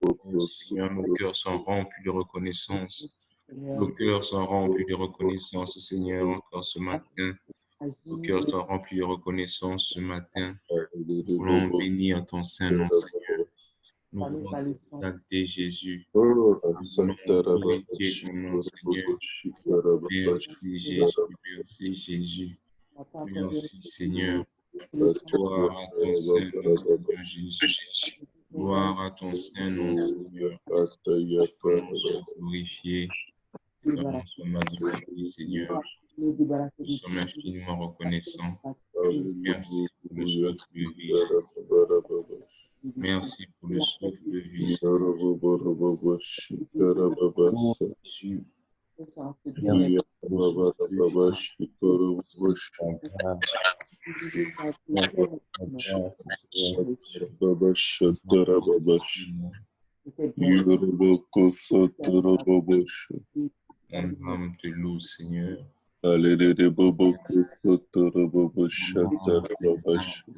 Oh Seigneur, nos cœurs sont remplis de reconnaissance. Nos cœurs sont remplis de reconnaissance, Seigneur, encore ce matin. Nos cœurs sont remplis de reconnaissance ce matin. Nous voulons bénir ton Saint-Nom, Seigneur. Nous voulons exalter Jésus. Nous voulons glorifier ton nom, Seigneur. Merci Jésus, merci Jésus. Merci Seigneur. Gloire à ton Saint-Nom, Seigneur Jésus. Gloire à ton Saint-Nom, Seigneur. Nous sommes glorifiés. Nous sommes magnifiés, Seigneur. Nous sommes infiniment reconnaissants. Merci pour le souffle de vie. Merci pour le souffle de vie. Mon âme te loue, Seigneur.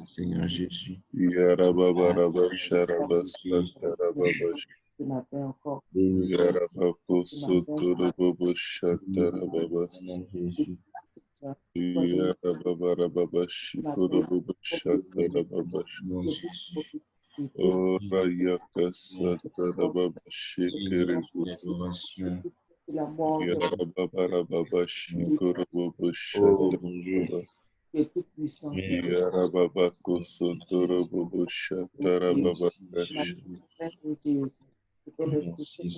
Seigneur Jésus.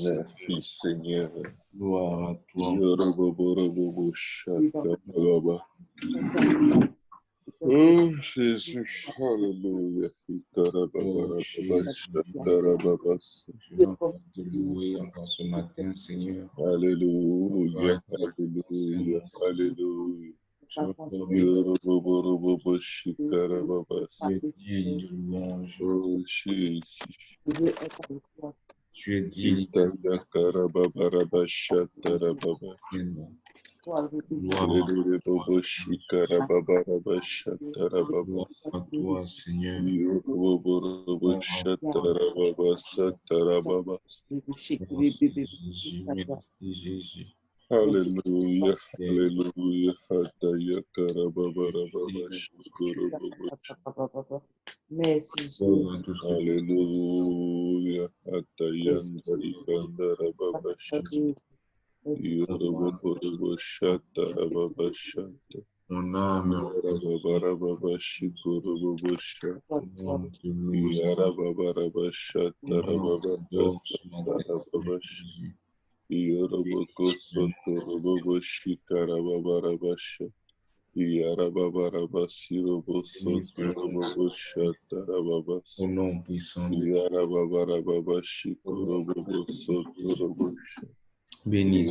Merci Seigneur. Gloire à toi. Oh Jésus, alléluia. Je veux te louer encore ce matin, Seigneur. Alléluia, alléluia, alléluia. Tu es digne de louange. Oh Jésus. Tu es digne de à toi, Seigneur. Merci Jésus. Alléluia, alléluia, Merci. alléluia, Mon âme au nom puissant de béni.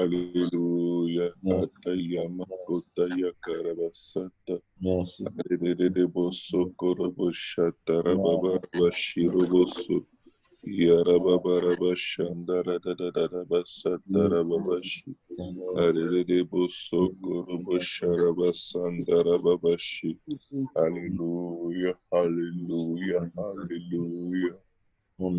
Alléluia, Atayama Kotaya Karabasata, Alléluia, Koroboshata, Bashiroboso, Yarababashandara, Basatarabashi, Alléluia, Koroboshara, Babashi, Alléluia, Alléluia, Alléluia. Oh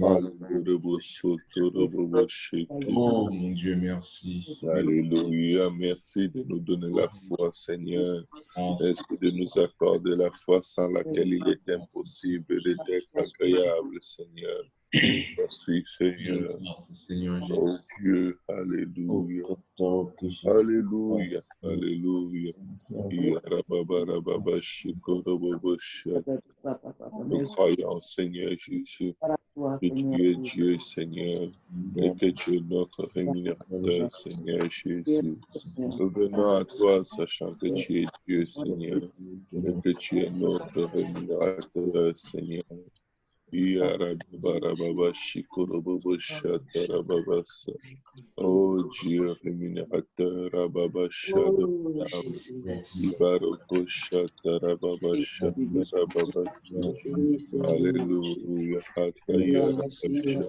mon Dieu, merci. Alléluia, merci de nous donner la foi, Seigneur. Merci de nous accorder la foi sans laquelle il est impossible d'être agréable, Seigneur. Merci, Seigneur. Oh Dieu, alléluia. Alléluia, alléluia. Nous croyons, Seigneur Jésus, que tu es Dieu, Seigneur, et que tu es notre rémunérateur, Seigneur Jésus. Nous venons à toi, sachant que tu es Dieu, Seigneur, et que tu es notre rémunérateur, Seigneur. Oh Dieu rémunérateur, Rababa Oh, Shadababa, Jésus, merci. Ibaroko Shatarababa Shatarababa. Alléluia, Hakaya Rabasha,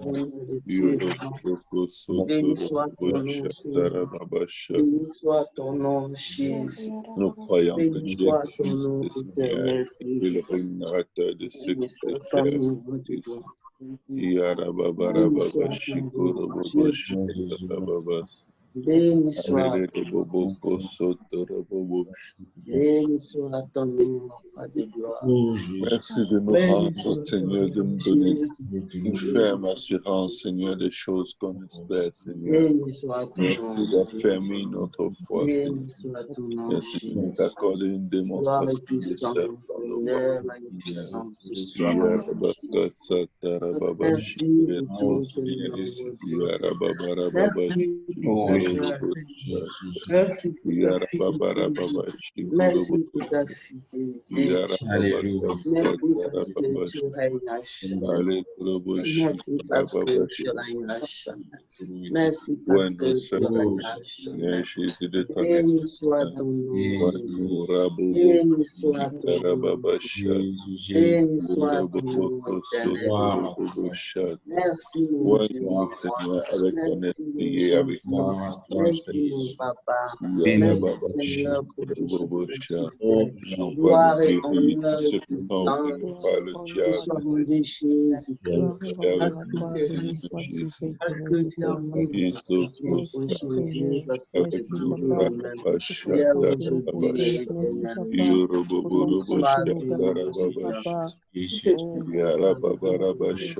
Yoroko Béni soit Sotorababa ton nom, Seigneur. Shatarababa Shat. Béni soit ton nom, Jésus. Nous croyons que Béni tu soit ton existes, nom, Seigneur, éternel. et tu es le rémunérateur de ceux Béni qui te soit ton servent. nom, de gloire. Yarababa Béni soit ton nom, Shikorobobo Jésus. Shatarababa. Béni soit Alléluia, Boboko Sotorababa. Béni soit ton nom, Papa de gloire. Merci de nous Béni rendre, soit ton Seigneur, de nom, nous donner Jésus. une ferme assurance, Seigneur, des choses qu'on espère, Seigneur. Béni soit ton Merci nom, d'affermir notre foi, Seigneur. béni soit ton nom, Merci de nous Jésus. accorder une Gloire et démonstration de puissance, servant de foi. honneur, magnificence, Yarabaka Satarababa merci pour Shiketu. tout que nous avons dit. Yarababarababa Merci pour ta Shikurobo. grâce. Merci pour ta fidélité. Yarababarababa Merci Shikurobo. pour ta fidélité. Yarababaka Merci parce que Satarababa. tu règnes à jamais. Alléluia, Merci parce que Shikarababa. tu règnes à jamais. Merci parce Ouais, nous que tu servons, règnes à Seigneur jamais. Jésus de ton Béni soit existence. ton nom, Ouais, Jésus. nous Rabobo, Béni soit ton nom. Shikarababa Shat. Béni soit ton Yorobobo nom, éternel. Kosoto Shat. Merci, mon Ouais, Dieu. nous, Seigneur, avec ton Merci, mon esprit et avec ton Jésus. puissance, Merci, Seigneur. mon Papa. Merci, Yarababa Seigneur, pour tout ce Shikurobo que tu Shat. fais. Envoie-nous Gloire et guérir tous honneur et ceux qui sont puissance. opprimés par le Te diable, soit Seigneur. rendu Jésus-Christ. Fais Parce avec que nous, tu es Seigneur vivant. Jésus. Parce que tu es vivant. Parce que tu es aujourd'hui. Parce que tu Avec es nous, toujours le même. Rababa Hier, Shata aujourd'hui et Rababa. éternellement. Yoroboro Béni soit ton nom, Shatarababash. Seigneur. Béni soit ton nom, Yarababarabash.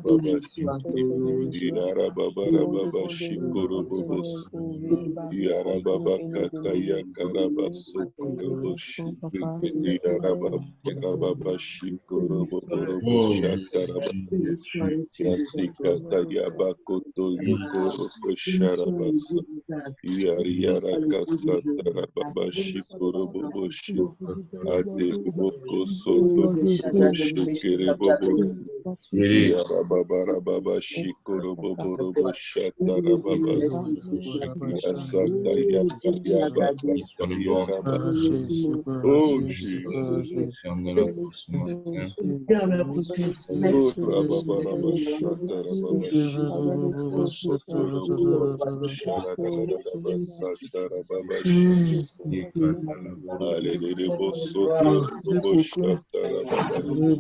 béni soit ton nom, Yarababarabash. Korobobos. Yarababakataya Karabasokorobos. Yarababarabash. Korobobos Shatarabas. béni soit l'utilité de ton nom. Yasikataya Bakoto Béni soit Yokorobosharabas. l'utilisateur. Yariyara Kasatarababash. Korobobos. Ate boko soto robo shekere bobo. Yarababa shikoro bobo robo shatarababas. Yasata yaka yabaka yaraba. Oh Jesus. Oh rababaraba shatarababash. Soto robo sharadadadaba satarababash. Alelebo soto robo shatarababas.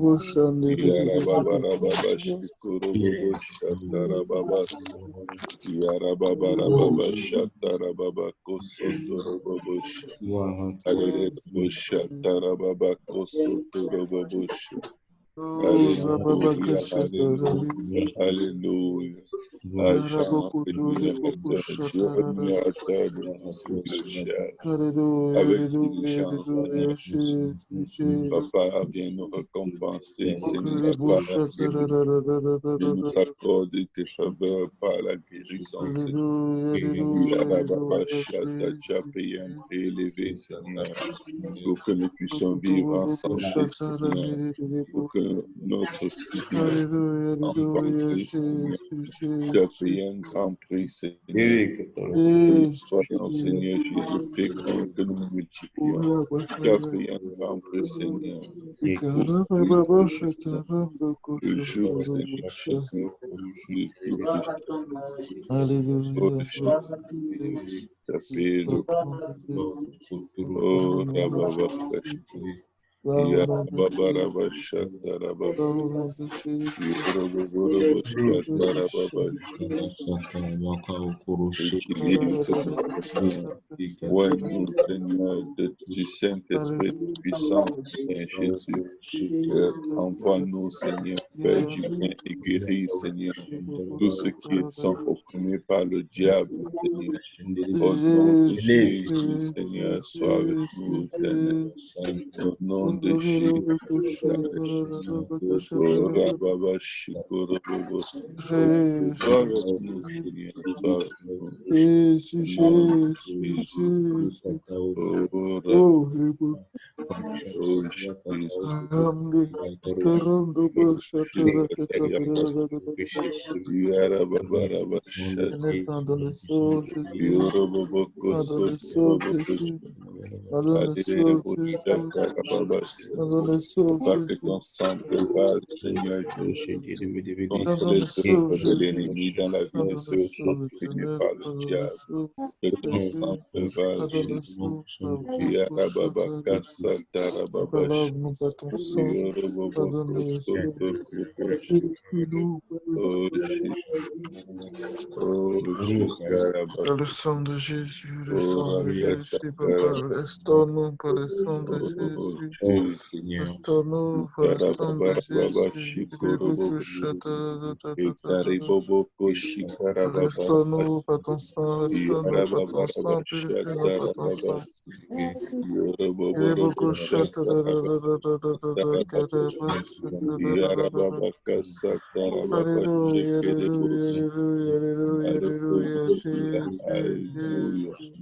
Yarababarababa shikoro bobo shatarababas. Yarababarababa shatarababa kosoto robo shat. Alelebo shatarababa kosoto robo shat. Alléluia, alléluia, alléluia. Agent rémunérateur, Dieu rémunérateur de tous ceux qui le cherchent. Avec diligence, Seigneur Jésus. Papa, viens nous récompenser, Seigneur, par la guérison. Viens nous accorder tes faveurs par la guérison, Seigneur. Yarababa Shata, tu as payé un prix élevé, Seigneur, pour que nous puissions vivre en santé, Seigneur, pour que notre vie en santé, Seigneur. Tu as payé un grand prix, Seigneur. Que nous soyons, Seigneur Jésus, féconds, que nous multiplions. Tu as payé un grand prix, Seigneur. Le jour, Seigneur Jésus, le Gloire à ton nom, Jésus. oh Gloire Jésus, à ton nom, Jésus. tu as payé le Gloire à ton nom, Jésus. oh Gloire à Rababa, ton nom, Jésus. Yarababa Rabashata Rababa, Yoroboro Shata Rababa. Utilise, ouais, nous, Seigneur, du Saint-Esprit, de puissance, Seigneur Jésus. Envoie-nous, Seigneur, Père du bien et guéris, Seigneur, tous ceux qui sont opprimés par le diable, Seigneur. Au nom de Jésus, Seigneur, sois avec nous, Éternel. Au nom de Jésus, oh Rababa Shikorobo, sois avec nous, Seigneur, sois avec nous. Au nom de Jésus, oh Rababa. Oh, Jesus. Pardonne les sauts, Jésus. Pardonne les sauts, Jésus. Pardonne les sauts, Jésus. Pardonne les sauts, Pas que Jésus. ton sang prévale, Seigneur Jésus, contre Pardonne les les sauts, œuvres de Jésus. l'ennemi dans la vie de Pardonne les ceux qui sont sauts, opprimés éternel. par le Pardonne les diable. sauts, Que ton Jésus. sang prévale, Pardonne les Jésus. sauts, Yarababaka Satarababash. lave-nous par ton sang. Pardonne Yoroboboko les sauts. Sotorubobosh. Purifie-nous par le Oh, sang. Oh, Par le Shikarabaka. sang de Jésus, le Oh, sang de Jésus, Papa, Rakatakarabaka. restaure-nous par le sang de Oh, Jésus. Jesus. Restaure-nous par le sang de Jésus. Ikariboboko Shikarababa. Restaure-nous par ton sang, restaure-nous par ton Yarababaraba sang, purifie-nous par ton Shatarababa. sang. Yoroboborobo Shatarababa. Yarababaka Satarababa Alléluia, Shekerebosa. alléluia, alléluia, alléluia, Hallelujah, Jésus, hallelujah. Jésus.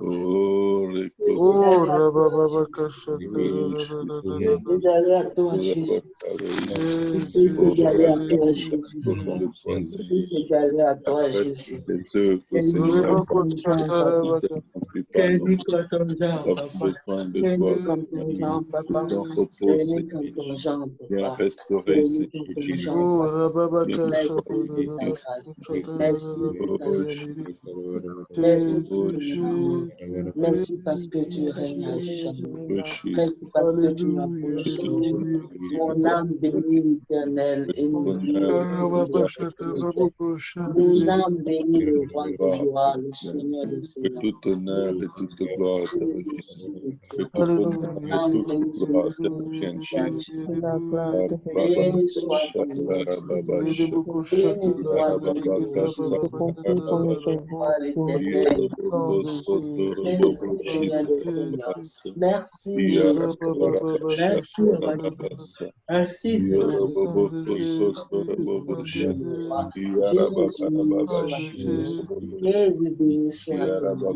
Oh, Oh, Rekobobo. Rabababa Oh, Kashata, D'aller à toi, Jésus. Jésus, Oh, D'aller à toi, Jésus, Jésus. à cause de toi, Seigneur. D'aller à toi, Après Jésus. les œuvres, Bénis-toi Seigneur, comme Jean, qui papa. étaient accomplies par nos Bénis-toi comme Jean, nous avons papa. besoin de toi, Bénis comme Seigneur. ton Jean, De papa. ton repos, Bénis comme Seigneur. ton Jean, Viens papa. restaurer, Bénis Seigneur comme ton Jésus. Jean, Oh, papa. Rabababa Viens Merci Kashata, de ta consolider, grâce. Seigneur. Merci de ta Oh, grâce. Merci pour oh, Jésus, ton amour. Jésus, Merci parce que tu règnes à jamais. Jesus. Merci parce que tu m'as Alléluia, pris Que soin. ton Alléluia. Mon âme bénit l'Éternel et n'oublie aucune de Rabababa ses Kashata, bienfaits. Rabababa Mon Kashata, âme bénit le roi de gloire, gloire, le Seigneur des que seigneurs. tout honneur et toute gloire te revienne. Que tout honneur Alléluia, et Âme toute bénit gloire te Alléluia, revienne, Jésus. Alléluia. béni soit ton nom, Seigneur. Béni soit ton nom, Seigneur. Béni soit l'Éternel. Sang de Jésus, Merci, sang Seigneur de des seigneurs. Jésus. Merci, Jésus. Merci, roi de Kashata, gloire. Merci, le Seigneur des sang de seigneurs. Jésus, le Jésus, sang de béni soit. Jésus, Jésus, béni sang soit de ton nom. Jésus. Jésus, béni soit ton nom.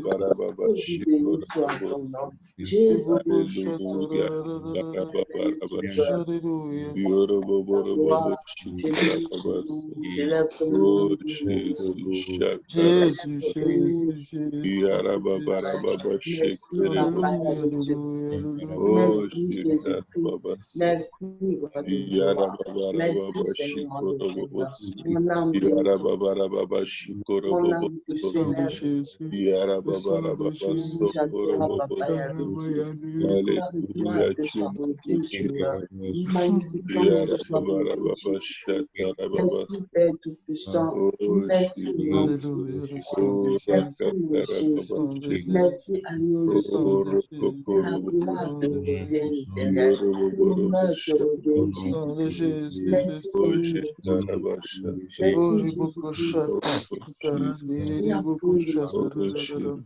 Jésus, béni soit ton nom. Jésus, béni soit ton Alléluia. nom. Béni soit Alléluia. ta gloire. Béni, élève ton Oh, nom, Jésus, Jésus, Shakarababa. Jésus, Jésus, Jésus. Yarababa, merci, papa, Alléluia, de Dieu. alléluia, alléluia. Oh, Merci, Jésus-Christ. Shikarababa. Merci, roi de gloire. Merci, Yarababa, Seigneur de Seigneur. Shikorobobosi. Mon âme bénit, Yarababa, mon âme te Sang de Shikorobobosi. célèbre. Jésus, le sang de Yarababa, Jésus. À toi, papa, Sokorobobosi. Alléluia. gloire et gloire Alléluia, te tu es soit notre rendue, Dieu. Seigneur. Le sang de Magnificence te soit Jésus. rendue, Yarababa, Jésus-Christ. Shatarababa. Merci, Père Tout-Puissant. Oh, Merci, mon Jesus. Dieu. Alléluia, le sang de Oh, Merci, Jésus. mon Le Jésus. sang de Rakatarababa. Jésus. Merci, agneau Le de sang Oh, Dieu. de Que Jésus. la Le gloire sang te de Rokokorobobosi. revienne, Jésus. éternel. Que l'honneur te revienne, Le sang de Jésus-Christ. Jésus. Le Merci, Oh, sang mon de Jésus. Shetarabasha. merci, Oh, Jésus-Christ. ribokoshata. Jesus. Il n'y a point de Oh, Ribokoshata. Jesus.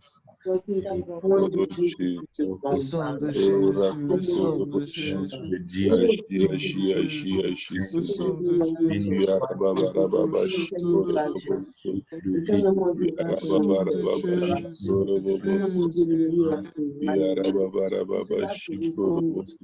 toi, il n'y a point Oh, de Dieu qui Jesus. puisse te Le sang de comparer. Oh, Jésus. Le sang de Rakokoroboshi. Jésus. Agi, Le sang de agi, agi, Jésus. agi, Le Seigneur. sang de Jésus. Yarababarababashi. Ribokoshata. Korobobosi. Éternellement Dieu, Le grâce à sang toi, de Yarababarababashi. Jésus. Korobobosi. éternellement Dieu, le lieu à Jésus. ce magnifique. Pour cela que Yarababarababashi. je Oh, veux Korobobosi.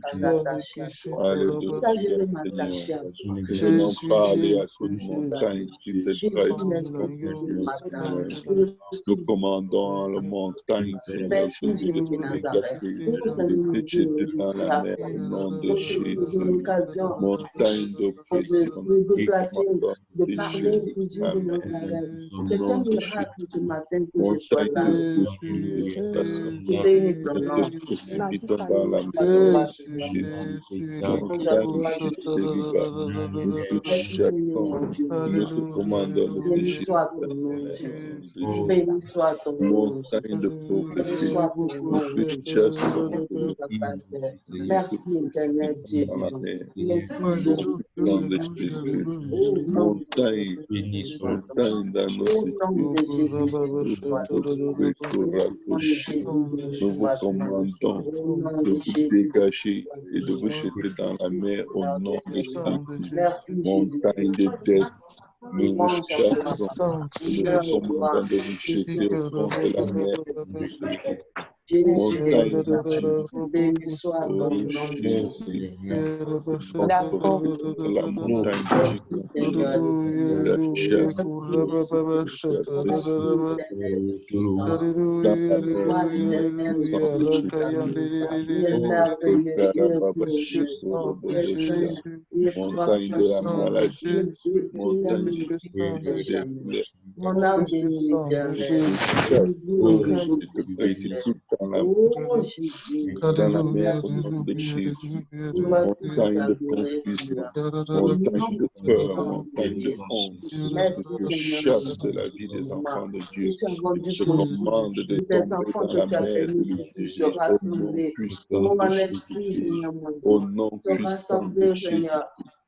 m'attacher à toi. Pour Sanikishita. ça, je Alléluia, veux Seigneur. m'attacher à toi. Nous Je venons Jésus, pas aller à Jésus, toute Jésus. montagne qui se Jésus, dresse merci contre Seigneur, ce nous, matin. Seigneur. Pour le Nous souffle commandons la montagne, Seigneur merci Jésus, de Jésus de se Nazareth. déplacer, Pour le de Seigneur se Dieu, jeter je dans la suis à mer toi. au nom de Pour que tu me donnes Jésus. l'occasion Montagne d'oppression, de me nous déplacer, commandons de de parler jeter Jésus dans de la mer Nazareth. au C'est un nom de miracle ce Jésus. matin que je sois Montagne là de avec toi. brûle, nous déplaçons. Je bénis ton Nous nom. te précipitons dans la mer À au nom toi, de Seigneur. Jésus. À À Montagne toi, qui te délivre, nous te merci Seigneur jetons mon Dieu. et nous te commandons de te Béni jeter soit dans ton la nom, mer au Jésus. nom de Jésus. Béni soit ton nom, Montagne de Jésus. Béni pauvreté, soit ton nous nom, te Jésus. chassons et Merci, nous Papa Père. nous te Merci, éternel précipitons Dieu dans la vivant. mer Merci, au Alléluia, nom Jésus-Christ. de alléluia, Jésus. Oh, nom de Montagne, Jésus, soit ton nom. montagne dans nos Au nom études, de Jésus, nous soit ton nom. vous Au nom de raccrocher, Jésus, nous vous soit ton nom. commandons Au nom de de vous Jésus, dégager soit ton et de vous nom. jeter dans la mer au Seigneur nom des de Seigneurs. sang de Jésus. Merci, Jésus, Montagne de Jésus-Christ. dette, nous vous Louange à toi. chassons sang de et nous vous Honneur et Jésus. commandons gloire. de vous Te jeter soit au fond de la mer au nom de Jésus-Christ. Jésus. Jésus, Montagne de Dieu. béni soit Oh ton nom, Jésus. Jésus. D'accord. La montagne de Merci, Dieu. Seigneur, La chasse. Dans la mer, toi, l'éternel, sans péché. tu es merveilleux, tu es glorieux, tu es saint, tu es Montagne de la maladie. tu es Montagne de magnifique, jamais. les Mon âme bénit l'éternel. Bénis au Oh, sein je de te l'éternel. précipite Oh Jésus, dans la tu mer as au nom de Jésus. merci de Montagne ta de durée, confusion, Seigneur. montagne de peur, Merci, montagne de honte. merci, Je Seigneur, chasse de la vie des moment enfants de où Dieu. tu as rendu Je possible commande de pour tes tomber enfants dans que la tu as mer permis de qu'ils puissent se au nom rassembler. puissant Mon de esprit, Jésus-Christ. Seigneur mon Au Dieu, nom se puissant de rassembler, Jésus. Seigneur,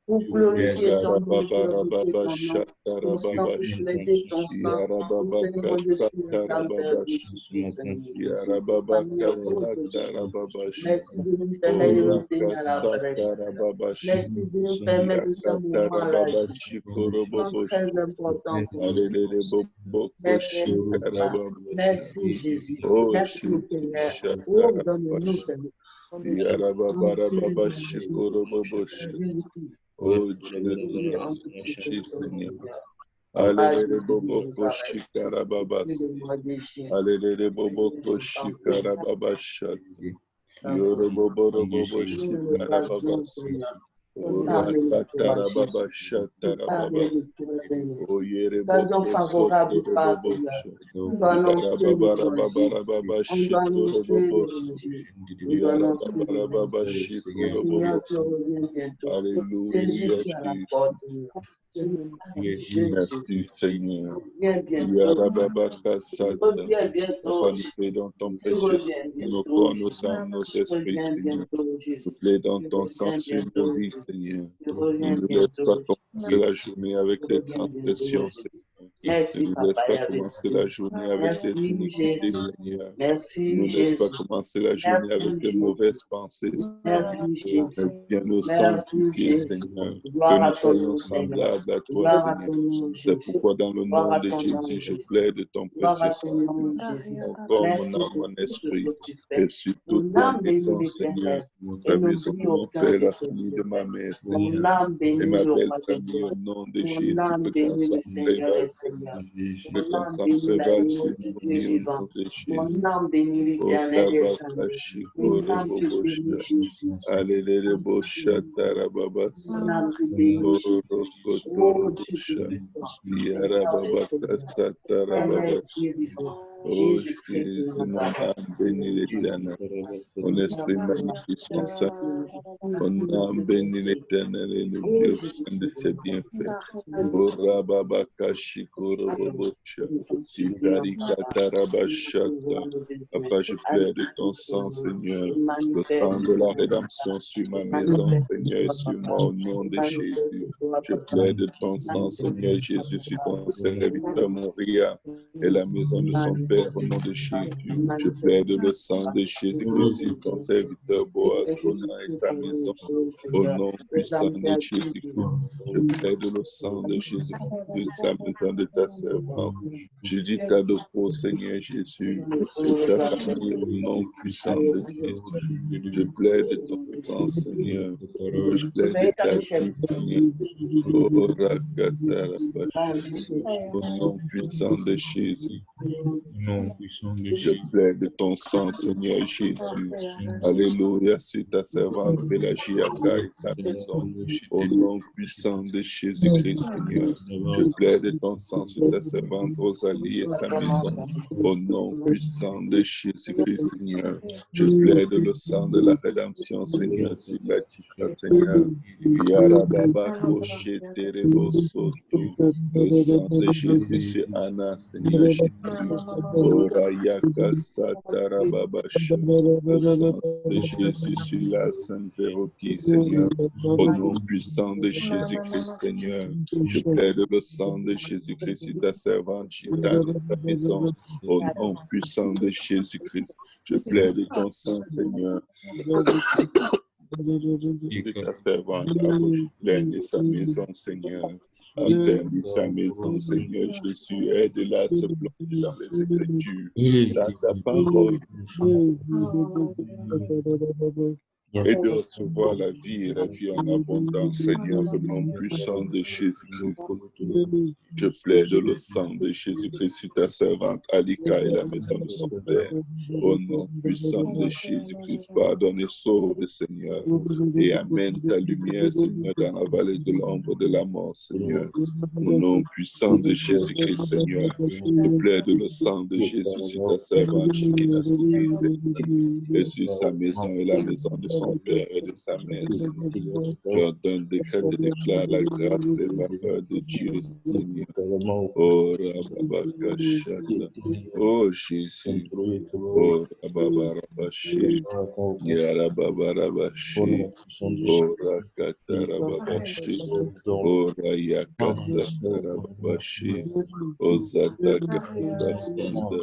pour glorifier ton nom, pour glorifier Yarababa ton nom, pour Shatarababa plaider ton sang, pour Yarababa Seigneur mon Dieu, sur les âmes Kasatarababa perdues, Seigneur. Yarababa Seigneur, oh Jésus, Kasatarababa merci de nous permettre de nous Ora tenir à la vraie. Kasatarababa Merci de nous permettre de ce moment-là, Yakatarababa Jésus. C'est Shikorobobo très important pour nous. Alele Bobo Merci, Papa. Shikarababa Merci, Jésus. Oh Merci, Jesus Seigneur. Oh, Shatarababa donne-nous, Seigneur. Yarababa Shikorobobo Oh Oui, Jesus, en toutes Jesus, situations, Seigneur. Seigneur. Papa, Alele Jésus de Bobo Nazareth. Shikarababas. Excusez-moi des chiens. Alele Bobo Shikarababashat. Yorobobo Nous le gardons, Shikarababas. Seigneur. Ora Katarababashat Tarababas. Seigneur. O Yere Occasion Bobo favorable ou pas, Sokorobobo. Seigneur. On doit annoncer le danger. On doit annoncer le Yarababarabababashi danger. On doit annoncer le danger. Yarababarababashi Le Seigneur qui revient bientôt. Jésus Alléluia, qui est à la Jesus. porte, Seigneur. Jésus, Merci, Seigneur. viens bientôt. Yarababakasata. Reviens bientôt. Papa, nous plaidons ton Tu précieux sang reviens sur nos bientôt. corps, nos âmes, nos Tu esprits, reviens Seigneur. bientôt, Jésus. Nous plaidons Tu ton sang reviens sur nos bientôt, vies, Jésus. Seigneur. Tu Ne reviens nous laisse pas bientôt. commencer la journée avec Tu des reviens bientôt, transgressions, Jésus. Seigneur. Ne Merci, nous laisse Papa pas Yahweh. commencer la journée avec des Merci, iniquités, Jésus. Seigneur. Ne Merci, nous laisse pas Jésus. commencer la journée Merci, avec de Jésus. mauvaises pensées, Seigneur. Merci, Jésus. Viens nous Merci, sanctifier, Jésus. Seigneur. Que Gloire à nous ton soyons nom, Seigneur. semblables à toi, Gloire à Seigneur. ton nom, C'est Jésus. pourquoi dans le Gloire nom à de ton nom, Jésus, je Jésus. plaide ton Gloire précieux à sang ton nom, sur Jésus. mon corps, Merci mon âme, pour mon tout ce esprit, que tu et fais. sur toute Mon ma âme bénit maison, Seigneur. l'Éternel et La maison n'oublie de mon aucun père, de la ses famille de ma bienfaits. mère, Mon Seigneur. âme Et bénit ma le belle roi des famille, rois. au nom de Mon Jésus, âme que ton bénit sang le Seigneur des prévale, Seigneurs. Seigneur. Que Mon ton âme sang bénit prévale l'agneau sur du nos Dieu vies, au vivant. nom de Jésus. Mon âme bénit O l'Éternel des armées. Kabakashiko Mon âme te Robobosha. bénit, Jésus. Alelele Mon âme te Bosha bénit. Tarababas. Mon âme te bénit, Jésus. Oh, Dieu Orokotorobosha. tout-puissant, Seigneur des seigneurs, Yarababakasa éternel Tarababas. Dieu vivant, Oh Jésus-Christ de Jésus, mon Nazareth. âme bénit l'Éternel. Mon esprit magnifique son Saint. Mon âme bénit l'Éternel et n'oublie aucun de ses bienfaits. O Rababakashiko Robobosha. Ikarikatarabashata. Papa, je plaide de ton sang, Seigneur. Le sang de la rédemption sur ma maison, Seigneur, et sur moi, au nom de Jésus. Je plaide de ton sang, Seigneur Jésus, sur ton serviteur Moria et la maison de son Père, au nom de Jésus. Je plaide le sang de Jésus-Christ sur ton serviteur Boaz, Conan et sa maison, au nom puissant de Jésus-Christ. Je plaide le sang de Jésus-Christ de ta maison, de ta servante. Je dis ta dépôt, Seigneur Jésus, et ta famille, au nom puissant de Jésus. Je plaide ton sang, Seigneur. Je plaide ta vie, Seigneur. Oh, Rakatarabash. Au nom puissant de Jésus. Nom puissant de Je Jésus. plaide ton sang, Seigneur Jésus. Alléluia, sur ta servante Pélagiaka et sa maison. Au nom puissant de Jésus-Christ, Seigneur. Je plaide ton sang sur ta servante Rosalie et sa maison. Au nom puissant de Jésus-Christ, Seigneur. Je plaide le sang de la rédemption, Seigneur, sur Latifa, Seigneur. Yarababa Koshe Terebo Soto. Le sang de Jésus sur Anna, Seigneur Jésus. Orayaka Satarababasha. Le sang de Jésus sur la Sainte Zéroki, Seigneur. Au nom puissant de Jésus-Christ, Seigneur. Je plaide le sang de Jésus-Christ sur ta servante Gitane et sa maison. Au nom puissant de Jésus-Christ. Je plaide ton sang, Seigneur. De ta servante Aboujoulaine et sa maison, Seigneur. affermis sa maison, Seigneur Jésus, aide-la à se plonger dans les Écritures, dans ta parole, et de recevoir la vie et la vie en abondance, Seigneur, au nom puissant de Jésus-Christ. Je plaide le sang de Jésus-Christ sur ta servante Alika et la maison de son Père. Au nom puissant de Jésus-Christ, pardonne et sauve, Seigneur, et amène ta lumière, Seigneur, dans la vallée de l'ombre de la mort, Seigneur. Au nom puissant de Jésus-Christ, Seigneur, je plaide le sang de Jésus sur ta servante Shekina Toubi, Seigneur, et sur sa maison et la maison de son Père et de sa mère, Seigneur. Je leur donne, décrète et déclare la grâce et la faveur de Dieu, Seigneur. Oh, Rababakashata. Oh, Jésus. Oh, Rababarabashi. Yarababarabashi. Oh, Rakatarababashi. Oh, Rayakasatarababashi. Oh, Zatakabasanda.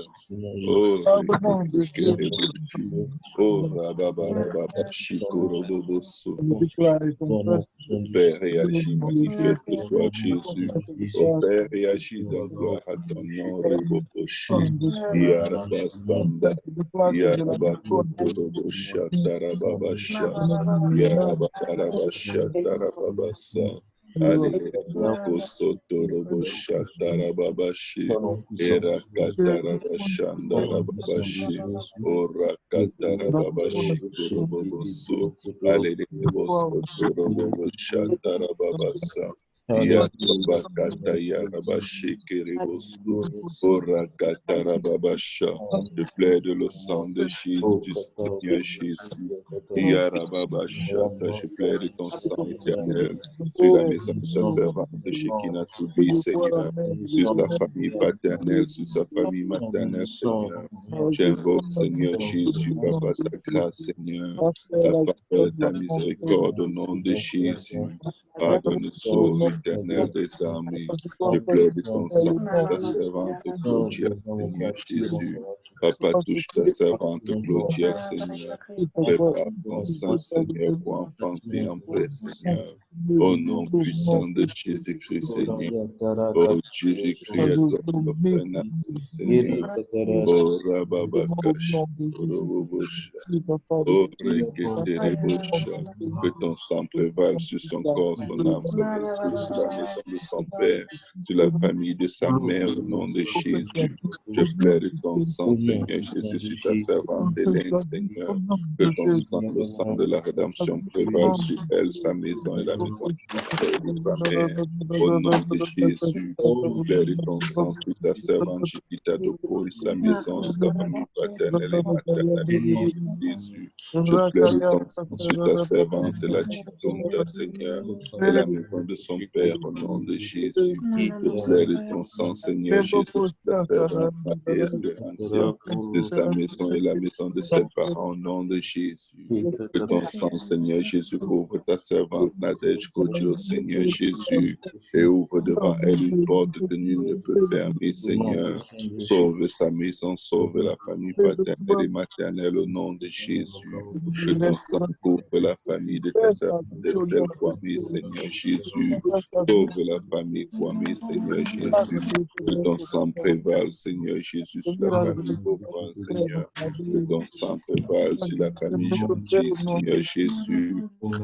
Oh, Rekekerebushi. Oh, Rababarabashi. Koroboboso. Père, réagis, manifeste-toi, Jésus. Oh Père, réagis dans gloire à ton nom, Reboboshi, Yarabasanda, Yarabakotobosha, Tarababasha, Yarababarabasha, Tarababasa. Allez, Boko Sotorobosha, Tarababashi, Erakatarabashandarababashi, Orakatarababashi, Koroboboso. Allez, Boko Sotorobosha, Tarababasa. Yarabakata Yarabashi Keribosu, Orakata Rababasha. Je plaide le sang de Jésus, du Seigneur Jésus. Yarababasha, je plaide ton sang éternel sur la maison de ta servante de Shekina Toubi, Seigneur, sur sa famille paternelle, sur sa famille maternelle, Seigneur. J'invoque, Seigneur Jésus, Papa, ta grâce, Seigneur, ta faveur, ta miséricorde au nom de Jésus. Pardonne, sauve, éternel des armées. Je plaide ton sang, ta servante Claudia, Seigneur Jésus. Papa, touche ta servante Claudia, Seigneur. Prépare ton sang, Seigneur, pour enfanter en paix, Seigneur. Au nom puissant de Jésus-Christ, Seigneur. Oh, Jésus-Christ, à toi, mon frère Narcisse, Seigneur. Oh, Rababakash, Robobosha. Oh, Reketerebosha. Que ton sang prévale sur son corps, son âme, son esprit, sur la maison de son père, sur la famille de sa mère, au nom de Jésus. Je plaide ton sang, Seigneur Jésus, sur ta servante Hélène, Seigneur. Que ton sang, le sang de la rédemption, prévale sur elle, sa maison et la maison de son père et de sa mère. Au nom de Jésus, je plaide ton sang sur ta servante Chiquita Doko et sa maison et sa famille paternelle et maternelle, au nom de Jésus. Je plaide ton sang sur ta servante, la Chitonda, Seigneur, et la maison de son Père, au nom de Jésus. Je plaide ton sang, Seigneur Jésus, sur ta servante, Marie Espérancia, de sa maison et la maison de ses parents, au nom de Jésus. Que ton sang, Seigneur Jésus, couvre ta servante, Nadège Kodjo, Seigneur Jésus, et ouvre devant elle une porte que nul ne peut fermer, Seigneur. Sauve sa maison, sauve la famille paternelle et maternelle, au nom de Jésus. Que ton sang couvre la famille de ta servante Estelle Kwame, Seigneur Jésus. Sauve la famille Kwame, Seigneur Jésus. Que ton sang prévale, Seigneur Jésus, sur la famille Beaubrun, Seigneur. Que ton sang prévale sur la famille Gentil, Seigneur Jésus.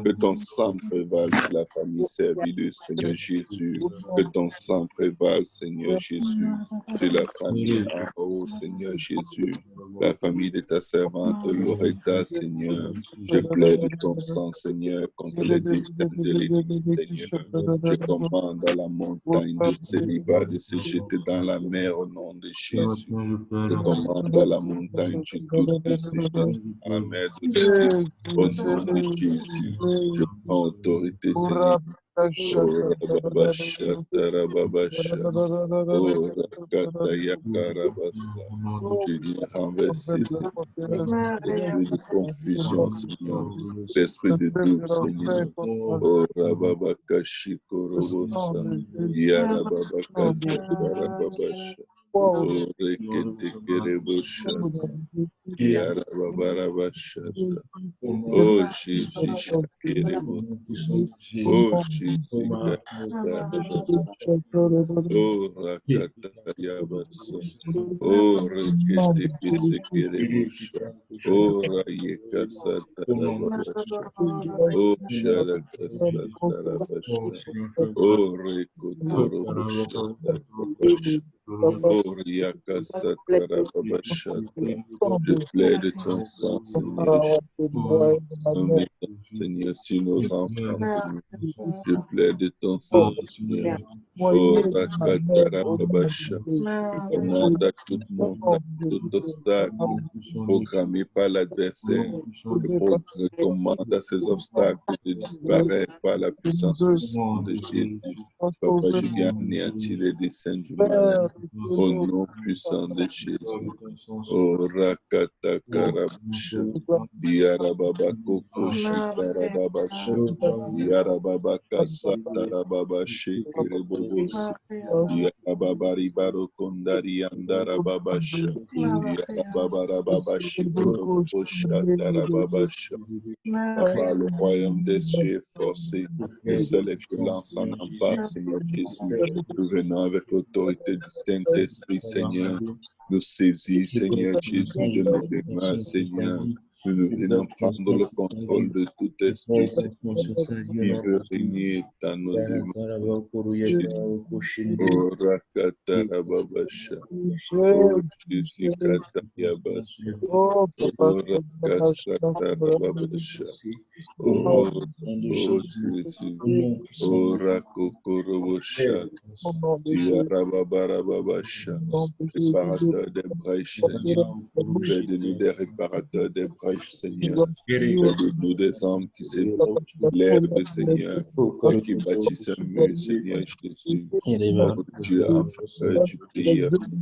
Que ton sang prévale sur la famille Servilus, Seigneur Jésus. Que ton sang prévale, Seigneur Jésus, sur la famille en haut, Seigneur Jésus. La famille de ta servante Loretta, Seigneur. Je plaide ton sang, Seigneur, contre les destins de l'Église, Seigneur. Je commande à la montagne de célibat de se jeter dans la mer au nom de Jésus. Je commande à la montagne du doute de se jeter dans la mer de l'Église au nom de Jésus. Je prends autorité, Seigneur. Oh, Rababasha, Tarababasha. Oh, Rakataya Karabasa. Je viens renverser, Seigneur, l'esprit de confusion, Seigneur, l'esprit de doute, Seigneur. Oh, Rababakashi Korobosa. Yarababakasa, Tarababasha. Oh Jésus, Shakerebo. Oh Jésus, oh Rakatayabasa. Oh Reketekesekerebusha. Oh Rayekasatarabasha. Oh Shalakasatarabasha. Oh Rekotorobusha. Oh Riakasatarabashata. Je plaide ton sang, Seigneur. Seigneur, sur nos enfants, Seigneur. Je plaide ton sang, Seigneur. Oh, Rakatarabasha. Je commande à toute montagne, tout obstacle programmé par l'adversaire. Je commande à ces obstacles de disparaître par la puissance du sang de Jésus. Papa, je viens anéantir les desseins du mal. Au nom puissant de Jésus. Oh, Rakatakarabasha. Yarababa Kokoshi Karababasha. Yarababa Kasa Tarababashi Kerebobosi. Yarababari Barokondari Andarababasha. Yarababarababashi Korobosha Tarababasha. Papa, le royaume des cieux est forcé et seule les violences en emparent, Seigneur Jésus. Nous venons avec l'autorité du Saint-Esprit, Seigneur. Nous saisis, Seigneur Jésus, de nos demeures, Seigneur. Nous venons prendre le contrôle de tout esprit, Seigneur, qui veut régner dans nos demeures. Oh, Rakatarababasha. Oh, Jésus, Katayabasa. Oh, Rakasatarababasha. Oh, Jésus. Oh, Rakokorobosha. Yarababarababasha. Réparateur des brèches, Seigneur. Fais de nous des réparateurs des brèches, Seigneur. Fais de nous des hommes qui s'élèvent, Seigneur, et qui bâtissent un mur, Seigneur Jésus. Oh Dieu, en faveur du pays africain.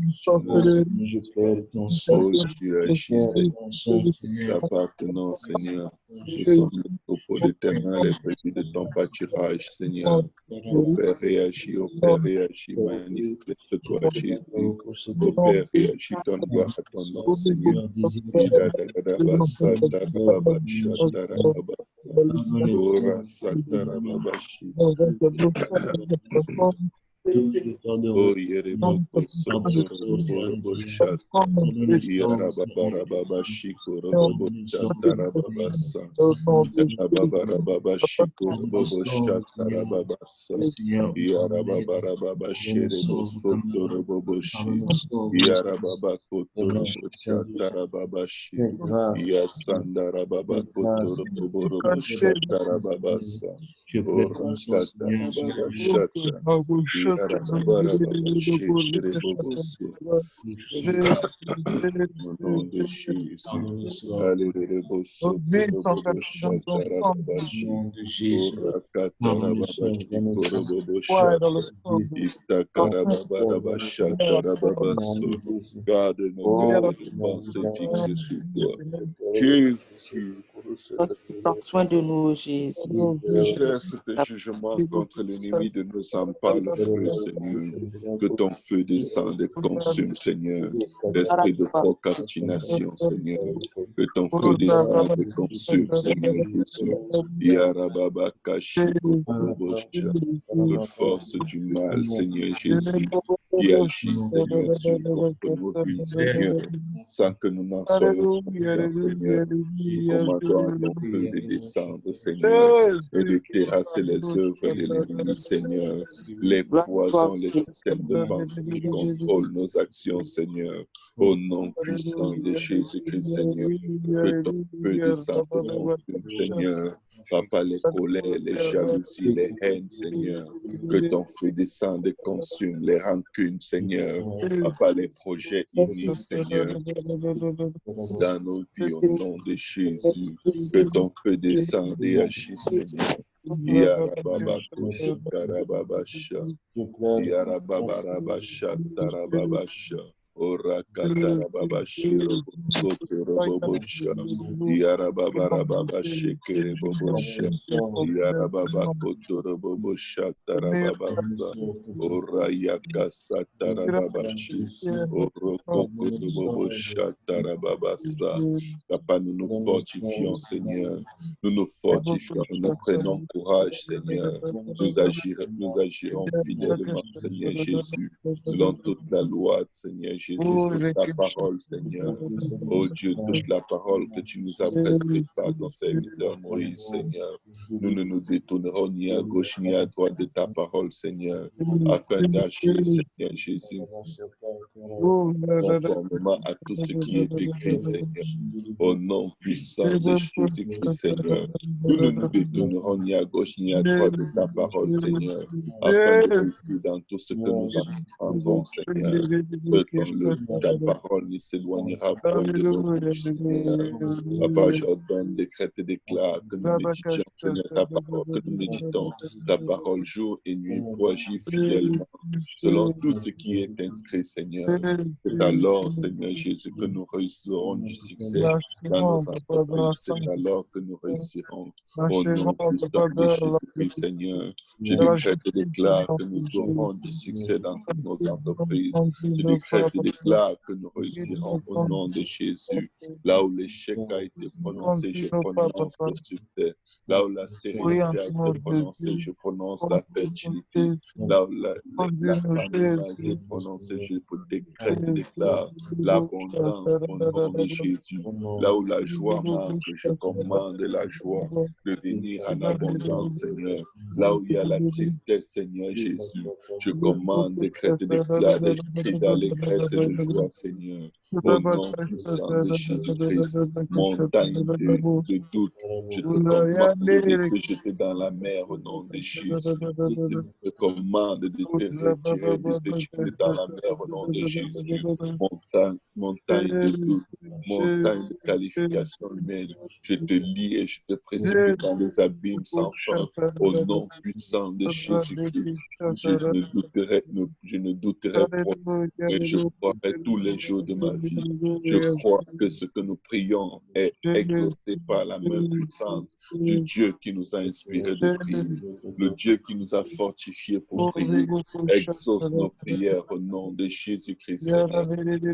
Oh Dieu, agissez. T'appartenons, Seigneur. Nous sommes le troupeau de tes mains, les petits de ton pâturage, Seigneur. Ô Père, réagis, manifeste-toi, Jésus. Ô Père, réagis, donne gloire à ton nom, Seigneur. Oh, Yereboko Soto Shata, Yarababa Shiko Robo Shata Rababasa, Yarababa Shiko Robo Shata Rababasa, Yarababa Sherebo Soto Robo Shi, Yarababa Koto Robo Shata Rababashi, Yasanda Rababa Koto Robo Shata Rababasa, Oh, Rakata Rababa Shata. Au nom de Jésus. Alléluia. Garde nos cœurs et nos pensées fixées sur toi. Prends soin de nous, Jésus. Cesse tes jugements contre l'ennemi de nos âmes par le feu, Seigneur. Que ton feu descende et consume, Seigneur. L'esprit de procrastination, Seigneur. Que ton feu descende et consume, Seigneur Jésus. Yarababa Kashiko Kobosha. Toute force du mal, Seigneur Jésus, qui agit, Seigneur Dieu, contre nos vies, Seigneur, sans que nous n'en soyons conscients, Seigneur. Nous commandons à ton feu de descendre, Seigneur, et de terrasser les œuvres de l'ennemi, Seigneur, les poisons, les systèmes de pensée qui contrôlent nos actions, Seigneur, au nom puissant de Jésus-Christ, Seigneur, que ton feu descende et consume, Seigneur. Papa, les colères, les jalousies, les haines, Seigneur, que ton feu descende et consume les rancunes, Seigneur. Papa, les projets iniques, Seigneur, dans nos vies, au nom de Jésus, que ton feu descende et agisse, Seigneur. Yarababa Kosha Karababasha. Yarababa Rabasha Tarababasha. Ora katara baba shiro soto robobosha. Yara baba rababa shekere bobosha. Yara baba koto robobosha tarababasa. Ora yakasa tarababashi. Oro koko robobosha tarababasa. Papa, nous nous fortifions, Seigneur. Nous nous fortifions, nous prenons courage, Seigneur. Nous agirons fidèlement, Seigneur Jésus, selon toute la loi, Seigneur Jésus, toute la parole, Seigneur. Oh Dieu, toute la parole que tu nous as prescrite par ton serviteur Moïse, Seigneur. Nous ne nous détournerons ni à gauche ni à droite de ta parole, Seigneur, afin d'agir, Seigneur Jésus, conformément à tout ce qui est écrit, Seigneur. Au nom puissant de Jésus-Christ, Seigneur. Nous ne nous détournerons ni à gauche ni à droite de ta parole, Seigneur, afin de réussir dans tout ce que nous entreprendrons, Seigneur. Ta parole ne s'éloignera point de nous, Seigneur. Papa, j'ordonne, décrète et déclare que nous méditions, Seigneur, ta parole, que nous méditons ta parole jour et nuit pour agir fidèlement selon tout ce qui est inscrit, Seigneur. C'est alors, Seigneur Jésus, que nous réussirons du succès dans nos entreprises. C'est alors que nous réussirons. Au nom puissant de Jésus-Christ, Seigneur, je décrète et déclare que nous aurons du succès dans toutes nos entreprises. Je décrète et déclare que nous réussirons au nom de Jésus. Là où l'échec a été prononcé, je prononce le succès. Là où la stérilité a été prononcée, je prononce la fertilité. Là où la famine a été prononcée, je décrète et déclare l'abondance au nom de Jésus. Là où la joie manque, je commande la joie de venir en abondance, Seigneur. Là où il y a la tristesse, Seigneur Jésus, je commande, décrète et déclare des cris d'allégresse et de joie, Seigneur. Au nom puissant de Jésus-Christ, montagne de doute, je te commande de te jeter dans la mer au nom de Jésus. Je te commande de te retirer, de te jeter dans la mer au nom de Jésus. Montagne de doute, montagne de qualification humaine, je te lie et je te précipite dans les abîmes sans fin. Au nom puissant de Jésus-Christ, je ne douterai point, mais je croirai tous les jours de ma vie. Je crois que ce que nous prions est exaucé par la main puissante du Dieu qui nous a inspiré de prier, le Dieu qui nous a fortifiés pour prier. Exauce nos prières au nom de Jésus-Christ, Seigneur.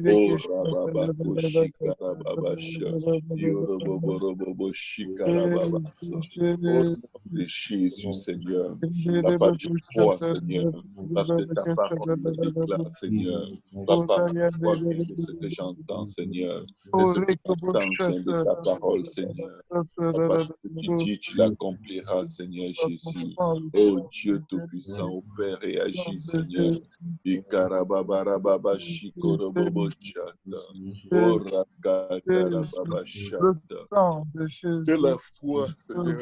Oh, Rababako Shikarababasha, Yoroboborobobo Shikarababasa. Au nom de Jésus, Seigneur. Papa, je crois, Seigneur, parce que ta parole le déclare, Seigneur. Papa, ma foi vient de ce que j'entends, Seigneur. Et ce que j'entends vient de ta parole, Seigneur. Papa, ce que tu dis, tu l'accompliras, Seigneur Jésus. Oh Dieu Tout-Puissant, au Père, et agis, Seigneur. Ikarabababa Shikorobobo Chata. Oh Rakatarababa Chata. C'est la foi, Seigneur.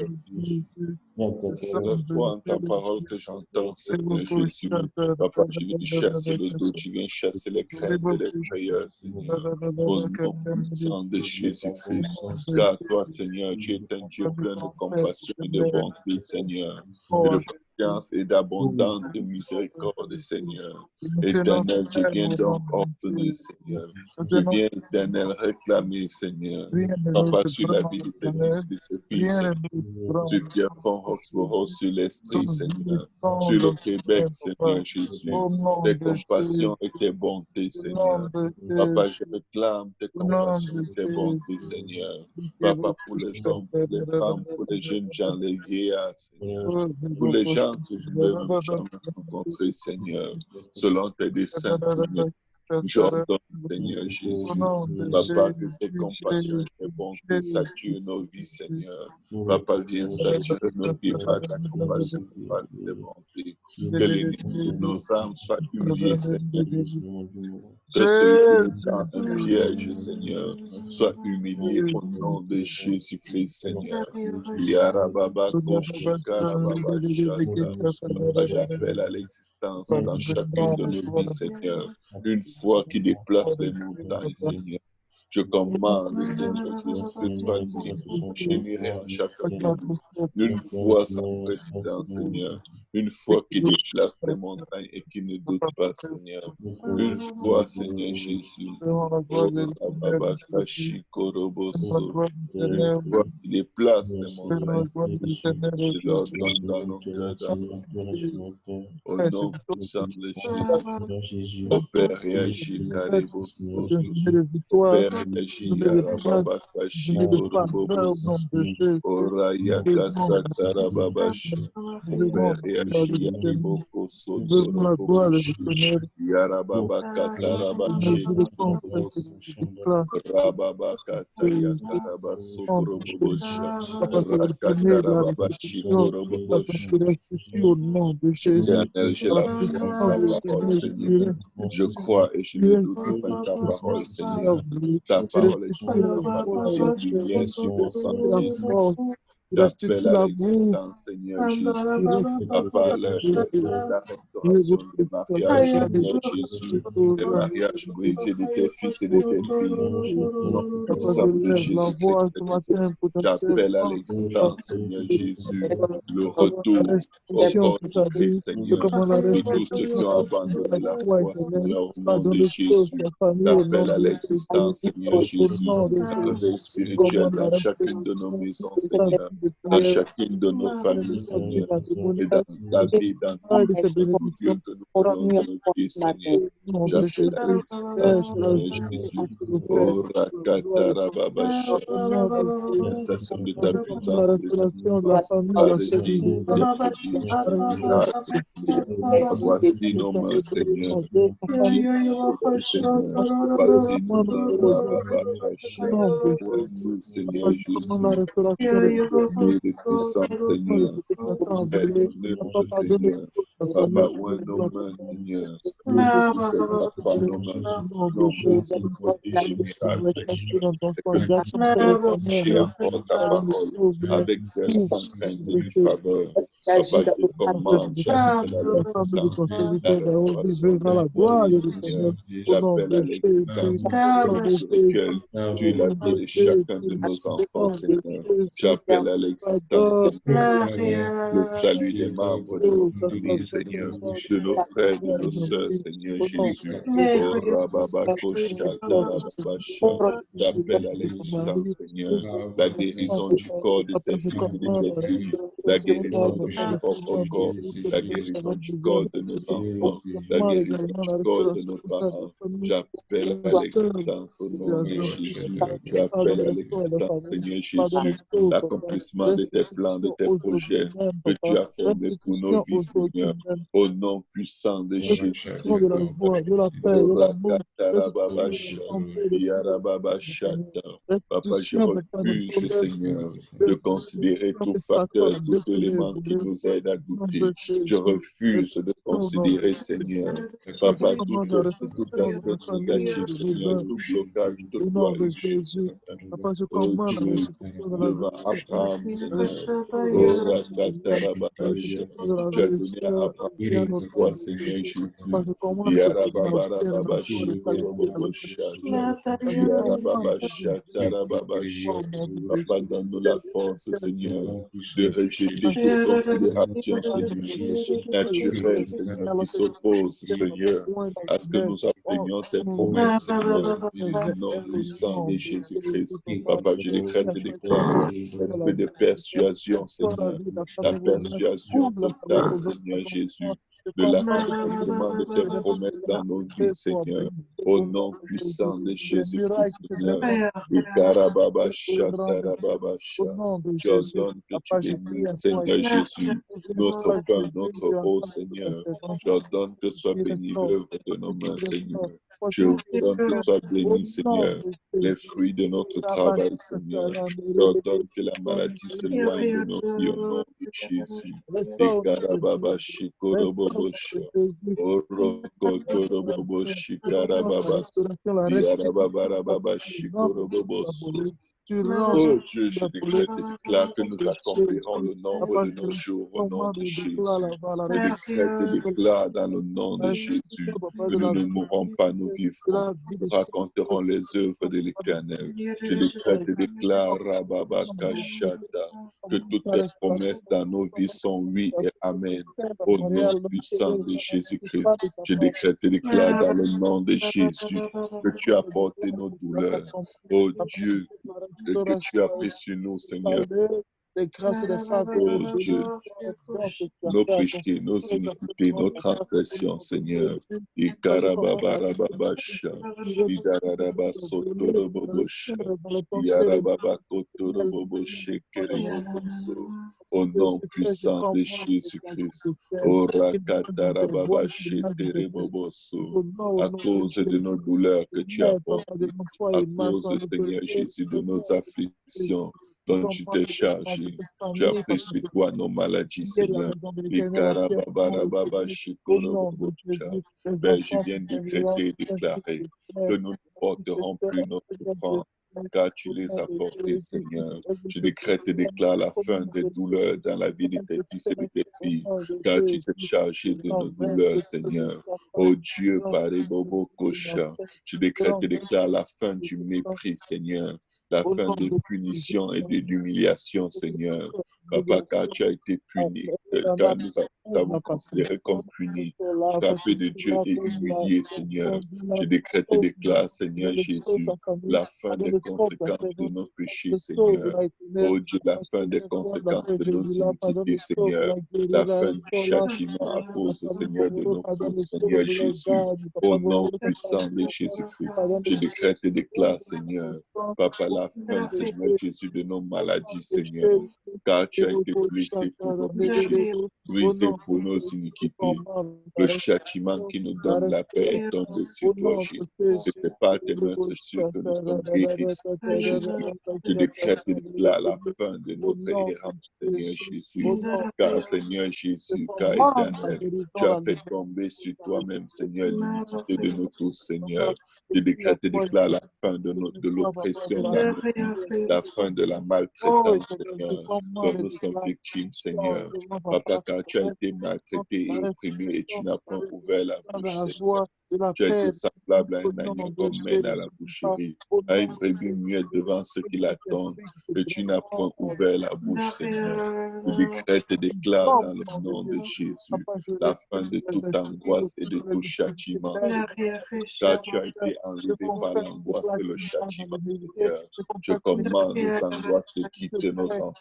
C'est la foi en ta parole que j'entends, Seigneur Jésus. Papa, tu viens chasser le doute, tu viens chasser les craintes et les frayeurs, Seigneur. Au nom puissant de Jésus-Christ. Car toi, Seigneur, tu es un Dieu plein de compassion et de bonté, Seigneur. Et de patience et d'abondante miséricorde, Seigneur. Éternel, je viens donc ordonner, Seigneur. Je viens, Éternel, réclamer, Seigneur. Papa, sur la vie de tes fils et de tes filles, Seigneur. Sur Pierrefonds, Roxborough, sur l'Estrie, Seigneur. Sur le Québec, Seigneur Jésus. Tes compassions et tes bontés, Seigneur. Papa, je réclame tes compassions et tes bontés, Seigneur. Papa, pour les hommes, pour les femmes, pour les jeunes gens, les vieillards, Seigneur. Pour les gens que je ne veux jamais rencontrer, Seigneur. Selon tes desseins, Seigneur. J'ordonne, Seigneur Jésus, Papa, que tes compassions et tes bontés saturent nos vies, Seigneur. Papa, viens saturer nos vies par ta compassion et par tes bontés. Que l'ennemi de nos âmes soit humilié, Seigneur. Que celui qui nous tend un piège, Seigneur, soit humilié au nom de Jésus-Christ, Seigneur. Yarababa Koshikarababa Shata. Papa, j'appelle à l'existence dans chacune de nos vies, Seigneur, une foi qui déplace les montagnes, Seigneur. Je commande, Seigneur Jésus, que toi, générer en chacun de nous une foi sans précédent, Seigneur. Une foi qui déplace les montagnes et qui ne doute pas, Seigneur. Une foi, Seigneur Jésus. Oh, Rababakashi Koroboso. Une foi qui déplace les montagnes. Je leur donne dans nos cœurs au nom puissant de Jésus. Au Père, réagis, Karebo. Au Père, réagis, Yarababakashi Koroboso. Oraya Kasata Rababashi. Au Père, réagis, Yariboko Sotoroboshi. Yarababakata Rabashi Koroboso. Rababakata Yakarabaso Koroboshi. Rakata Rababashi Koroboshi. Éternel, j'ai la foi en ta parole, Seigneur. Je crois et je ne doute pas de ta parole, Seigneur. Ta parole est une lumière sur mon sentier, Seigneur. J'appelle à l'existence, Seigneur Jésus. Papa, la restauration des mariages, Seigneur Jésus. Des mariages brisés de tes fils et de tes filles. Au nom puissant de Jésus-Christ, j'appelle à l'existence, Seigneur Jésus, le retour au corps de Christ, Seigneur. De tous ceux qui ont abandonné la foi, Seigneur, au nom de Jésus. J'appelle à l'existence, Seigneur Jésus, un réveil spirituel dans chacune de nos maisons, Seigneur. Dans chacune de nos familles, Seigneur, et dans la vie, dans tout lieu que nous voulons de nos vies, Seigneur. J'appelle à l'existence, Seigneur Jésus. Oh, Rakatarababasha, manifestation de ta puissance et de ta puissance par des signes, des prodiges, voici nos mains, Seigneur. Seigneur, voici nos mains, Rababakashi. Pour nous, Seigneur Jésus. Esprit de puissance, Seigneur. Fais ton œuvre, Seigneur. Papa, ouvre nos mains, Seigneur. Seigneur, par nos mains, non, aussi prodiges et miracles, Seigneur. Et que nous puissions marcher encore ta parole avec zèle, sans crainte ni faveur. Papa, je commande, j'appelle à l'existence la restauration des foyers, Seigneur. J'appelle à l'existence spirituelle sur la vie de chacun de nos enfants, Seigneur. J'appelle à l'existence, Seigneur, le salut des membres de nos familles, Seigneur, de nos frères, de nos sœurs, Seigneur Jésus. Oh, Rababakosha, Tarababasha. J'appelle à l'existence, Seigneur, la guérison du corps de tes fils et de tes filles, la guérison de mon propre corps, la guérison du corps de nos enfants, la guérison du corps de nos parents. J'appelle à l'existence au nom de Jésus. J'appelle à l'existence, Seigneur Jésus, l'accomplissement de tes plans, de tes projets que tu as formés pour nos vies, Seigneur. Au nom puissant de Jésus. Papa, je refuse, Seigneur, de considérer tout facteur, tout élément qui nous aide à goûter. Je refuse de considérer, Seigneur, Papa, tout aspect négatif, Seigneur, tout blocage, toute loi injuste. Oh Dieu, devant Abraham, Seigneur. Oh Rakatarababasha. Tu as donné à Abraham une foi, Seigneur Jésus. Yarababababashi, Korobobosha. Yarababasha, Tarababasha. Papa, donne-nous la force, Seigneur, de rejeter toute considération, Seigneur, naturelle, Seigneur, qui s'oppose, Seigneur, à ce que nous obtenions tes promesses, Seigneur, au nom puissant de Jésus-Christ. Papa, je décrète et déclare l'esprit de persuasion, Seigneur, la persuasion totale, Seigneur Jésus, de l'accomplissement de tes promesses dans nos vies, Seigneur, au nom puissant de Jésus-Christ, Seigneur. J'ordonne que tu bénisses, Seigneur Jésus, notre pain, notre eau, Seigneur. J'ordonne que soit béni l'œuvre de nos mains, Seigneur. J'ordonne que soit béni, Seigneur, les fruits de notre travail, Seigneur. J'ordonne que la maladie s'éloigne de nos vies au nom de Jésus. tu rends Oh Dieu, je décrète et déclare que nous accomplirons le nombre de nos jours au nom de Jésus. Je décrète et déclare dans le nom de Jésus que nous ne mourrons pas, nous vivrons. Nous raconterons les œuvres de l'Éternel. Je décrète et déclare, Rababa Kashata, que toutes tes promesses dans nos vies sont oui et amen. Au nom puissant de Jésus-Christ, je décrète et déclare dans le nom de Jésus que tu as porté nos douleurs. Oh Dieu, que tu as pris sur nous, Seigneur. Les grâces et les faveurs. Oh Dieu, nos péchés, nos iniquités, nos transgressions, Seigneur. Ikarababarababasha, Idarabasotorobobocha, Yarababakotoroboboche, Kerimokoso. Au nom puissant de Jésus-Christ. Orakatarababashe, Tereboboso. À cause de nos douleurs que tu as portées, à cause, Seigneur Jésus, de nos afflictions dont tu t'es chargé. Tu as pris sur toi nos maladies, Seigneur. Père, je viens décréter et déclarer que nous ne porterons plus nos souffrances, car tu les as portés, Seigneur. Je décrète et déclare la fin des douleurs dans la vie de tes fils et de tes filles, car tu t'es chargé de nos douleurs, Seigneur. Oh Dieu, Bobo Kocha, je décrète et déclare la fin du mépris, Seigneur. La fin des punitions et de l'humiliation, Seigneur. Papa, car tu as été puni, car nous t'avons considéré comme puni, frappé de Dieu et humilié, Seigneur. Je décrète et déclare, Seigneur Jésus, la fin des conséquences de nos péchés, Seigneur. Oh Dieu, la fin des conséquences de nos iniquités, Seigneur. La fin du châtiment à cause, Seigneur, de nos fautes, Seigneur Jésus. Au nom puissant de Jésus-Christ, je décrète et déclare, Seigneur, Papa, la fin, Seigneur Jésus, de nos maladies, Seigneur, car tu as été blessé pour nos péchés, brisé pour nos iniquités. Le châtiment qui nous donne la paix est tombé sur toi, Jésus. C'était par tes meurtrissures que nous sommes guéris, Seigneur Jésus. Je décrète et déclare la fin de notre errance, Seigneur Jésus. Car, Seigneur Jésus, car éternel, tu as fait tomber sur toi-même, Seigneur, l'iniquité de nous tous, Seigneur. Je décrète et déclare la fin de l'oppression dans nos vies, la fin de la maltraitance, Seigneur, dont nous sommes victimes, Seigneur. Papa, car tu as été maltraité et opprimé et tu n'as point ouvert la bouche, Seigneur. Tu as été semblable à un agneau qu'on mène à la boucherie, à une brebis muette devant ceux qui l'attendent, et tu n'as point ouvert la bouche, Seigneur. Je décrète et déclare dans le nom de Jésus la fin de toute angoisse et de tout châtiment, Seigneur. Car tu as été enlevé par l'angoisse et le châtiment, Seigneur. Je commande aux angoisses de quitter nos enfants.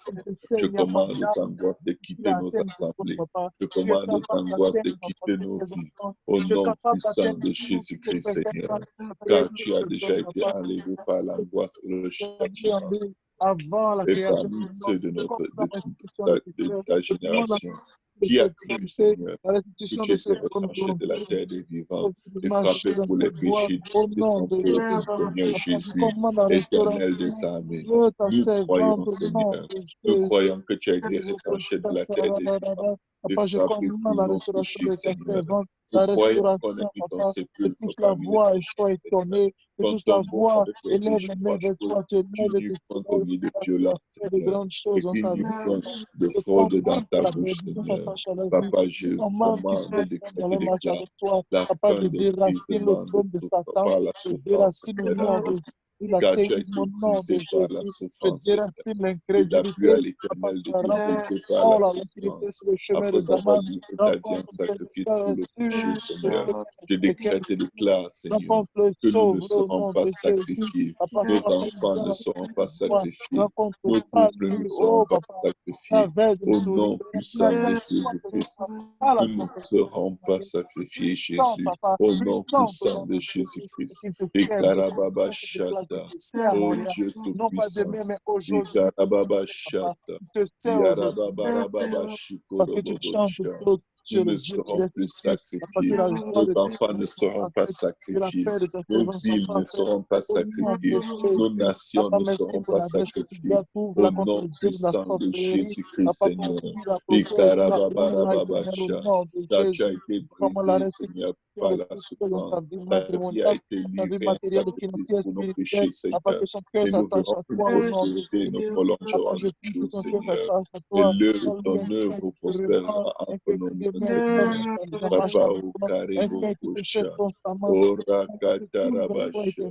Je commande aux angoisses de quitter nos assemblées. Je commande aux angoisses de quitter nos vies. Au nom puissant de Jésus-Christ, Seigneur. Car tu as déjà été enlevé par l'angoisse et le châtiment. Et parmi ceux de ta génération, qui a cru, Seigneur, que tu étais retranché de la terre des vivants et frappé pour les péchés de ton peuple, Seigneur Jésus, éternel des armées. Nous croyons, Seigneur, nous croyons que tu as été retranché de la terre des vivants et frappé pour nos péchés, Seigneur. Nous croyons qu'on a mis ton sépulcre parmi les péchés, Seigneur. Quand ton mot avec les péchés, tu n'eus point commis de violence, Seigneur, et qu'il n'y eut point de fraude dans ta bouche, Seigneur. Papa, je commande de décréter et déclare la fin des brisements par la souffrance, Seigneur, dans nos vies. Car tu as été brisé par la souffrance, Seigneur. Il n'a plu à l'Éternel de te briser par la souffrance. Après avoir livré ta vie en sacrifice pour le péché, Seigneur, je décrète et déclare, Seigneur, que nous ne serons pas sacrifiés. Nos enfants ne seront pas sacrifiés. Nos couples ne seront pas sacrifiés. Au nom puissant de Jésus-Christ, nous ne serons pas sacrifiés, Jésus. Au nom puissant de Jésus-Christ. Et Karababa Shata, oh Dieu Tout-Puissant. Et Karababa Shata, Yarababa Shikorobobocha. Nous ne serons plus sacrifiés. Nos enfants ne seront pas sacrifiés. Nos villes ne seront pas sacrifiées. Nos nations ne seront pas sacrifiées. Au nom puissant de Jésus-Christ, Seigneur. Et Karababarabasha. Car tu as été brisé, Seigneur, par la souffrance. Ta vie a été livrée en sacrifice pour nos péchés, Seigneur. Et nous verrons une prospérité, nous prolongerons nos jours, Seigneur. Et l'œuvre de ton œuvre prospérera entre nos mains, Seigneur. Papa, au carré, au rakatarabasha.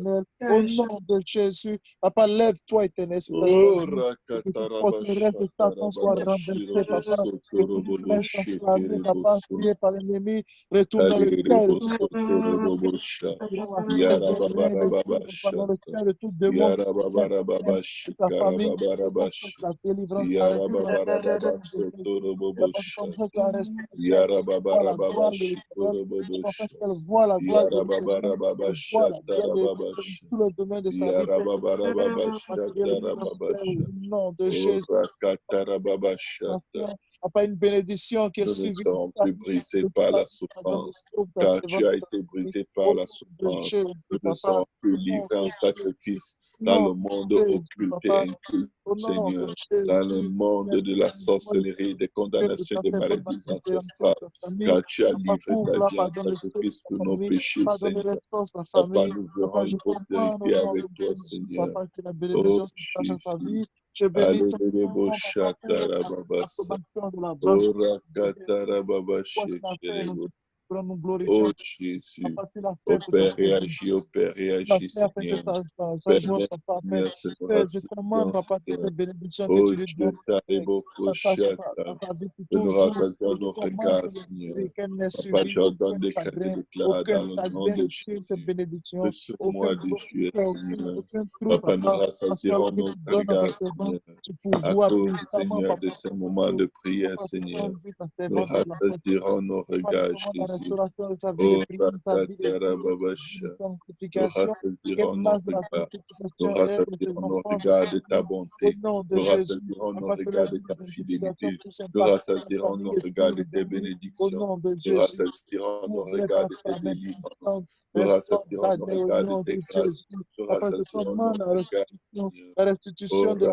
Au nom de Jésus, Papa, lève-toi, éternel, sur ta Oh, retourne dans le cœur de tout démon, ta famille, la délivrance, voit la gloire de tout le domaine de sa vie. Au nom de Jésus. Papa, une bénédiction qui est nous ne suivie. serons plus brisés par la souffrance, car tu as été brisé par la souffrance. Nous ne serons plus livrés en sacrifice dans le monde occulte et inculte, Seigneur, dans le monde de la sorcellerie, des condamnations, des maladies ancestrales, car tu as livré ta vie en sacrifice pour nos péchés, Seigneur. Papa, nous verrons une postérité avec toi, Seigneur. Oh, Jésus. Alléluia, oh Jésus, au Père réagis, Seigneur. Père, je commande, Papa, toutes les bénédictions que tu lui donnes. de nous rassasier nos regards, Seigneur. Papa, je ordonne des cris d'éclat dans le nom de Jésus. Reçois-moi de Dieu, Seigneur. Papa, nous rassasierons nos regards, Seigneur. À cause, Seigneur, de ce moment de prière, Seigneur. Nous rassasierons nos regards, Jésus. Oh, Rakatara Babasha. Nous rassasierons nos regards. Nous rassasierons nos regards de ta bonté. Nous rassasierons nos regards de ta fidélité. Nous rassasierons nos regards de tes bénédictions. Nous rassasierons nos regards de tes délivrances. Nous rassasierons nos regards de tes grâces. Nous rassasierons nos regards la restitution de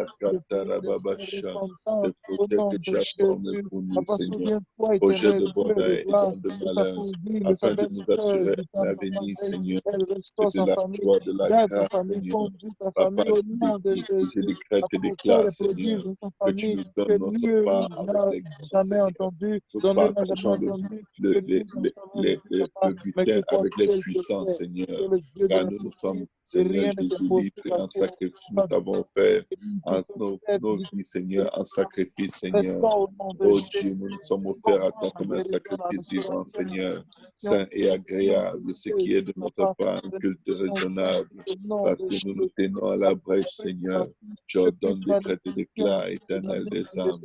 projets que tu as formés pour nous, Seigneur. Projet de bonheur et de malheur, afin de nous assurer un avenir, Seigneur, et de la joie, de la grâce, Seigneur. Papa, je décrète et déclare, Seigneur, que tu nous donnes notre part avec les grands, Seigneur. Nous partageons le butin avec les puissants, Seigneur, car nous nous sommes, Seigneur Jésus, livrés en sacrifice. Nous t'avons offert nos vies, Seigneur, en sacrifice, Seigneur. Oh Dieu, nous nous sommes offerts à toi comme un sacrifice vivant, Seigneur, saint et agréable, ce qui est de notre part un culte raisonnable, parce que nous nous tenons à la brèche, Seigneur. J'ordonne des crêtes et d'éclats éternels des âmes.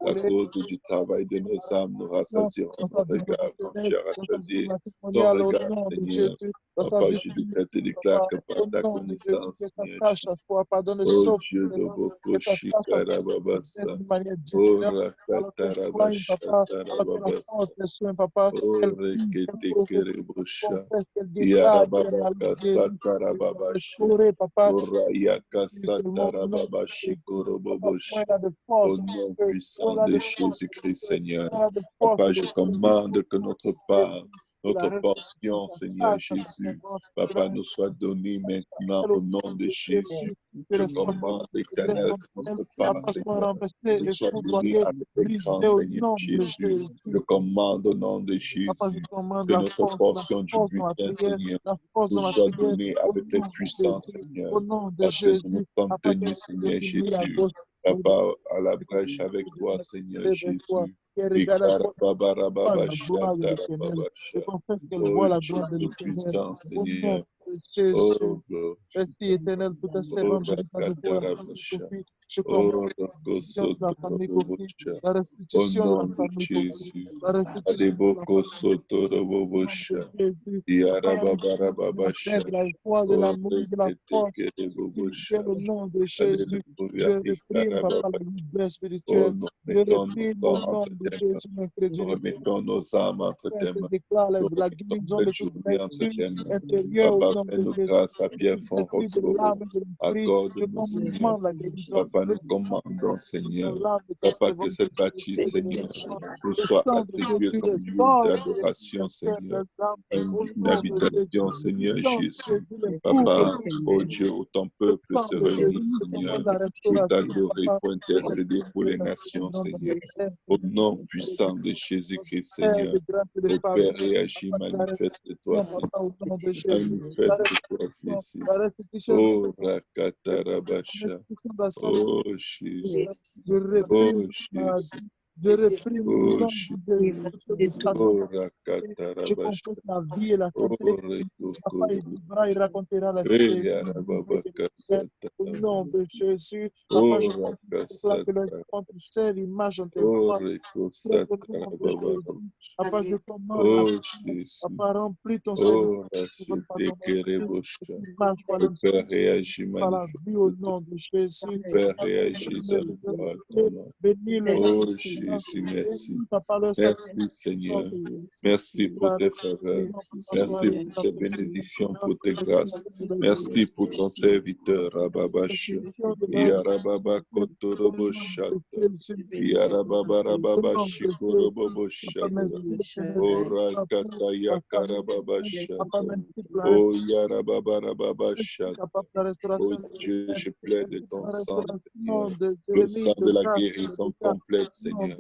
À cause du travail de nos âmes, nous rassasierons nos regards comme tu as rassasié ton regard, Seigneur. Papa, je décrète et déclare que par ta connaissance, Seigneur, oh Dieu de Boko Shikarababasa, oh Rakatarabasha, oh Rekete Kerebosha, Yarababaka Sakarababasha, oh Rayaka Satarababashi Korobobosha, au nom puissant de Jésus-Christ, Seigneur. Papa, je commande que notre part, notre portion, Seigneur Jésus, Papa, nous soit donnée maintenant au nom de Jésus. Je commande, éternel, que notre part, Seigneur, nous soit donnée avec les grands, Seigneur Jésus. Je commande au nom de Jésus que notre portion du butin, Seigneur, nous soit donnée avec les puissants, Seigneur, parce que nous nous sommes tenus, Seigneur Jésus. Papa, à la brèche avec toi, Seigneur Jésus. Oh Dieu de puissance, Seigneur. Oh, merci éternel pour ta servante. oh, la restitution de la Jésus. Adeboko soto robobosha. Yarabababasha. la foi, de l'amour, de la force. Le nom de Jésus. Je prie, Papa, la lumière spirituelle. Je prie le nom de Jésus, nous remettons nos âmes entre tes mains. La guérison de toute mains. intérieure au nom de Papa, Jésus. grâce à Pierre font retour. Accorde-nous, Seigneur. Papa, Papa, nous commandons, Seigneur, Papa, que cette bâtisse, Seigneur, nous soit attribuée comme lieu d'adoration, Seigneur, une habitation, Seigneur Jésus. Papa, oh Dieu, où ton peuple se réunit, Seigneur, pour t'adorer, pour intercéder pour les nations, Seigneur. Au nom puissant de Jésus-Christ, Seigneur, le Père réagit, manifeste-toi, Seigneur. Manifeste-toi, Jésus. Oh, Rakatarabasha. Oh, Jésus. Oh, Jésus. Je réprime le nom de Jésus. Oh, Je Rakatarabasha. confesse la vie et la Oh, santé. Papa, il vivra, il racontera la vie. Au nom de Jésus, Papa, je proclame que les contre servent l'image en tes voix. Papa, je commande, Papa, remplis ton Seigneur. Le Père réagit, par la vie au nom de Jésus. Le Père réagit dans le droit de ton nom. Oh Jésus, merci. Merci Seigneur. Merci pour tes faveurs. Merci pour tes bénédictions, pour tes grâces. Merci pour ton serviteur, Rababash. Yarababa Kotoroboshata. Yarababa Rababashi Koroboboshata. Oh Rakata Yakarababashata. Oh Yarababa Rababashata. Oh Dieu, je plaide de ton sang, Seigneur. Le sang de la guérison complète, Seigneur.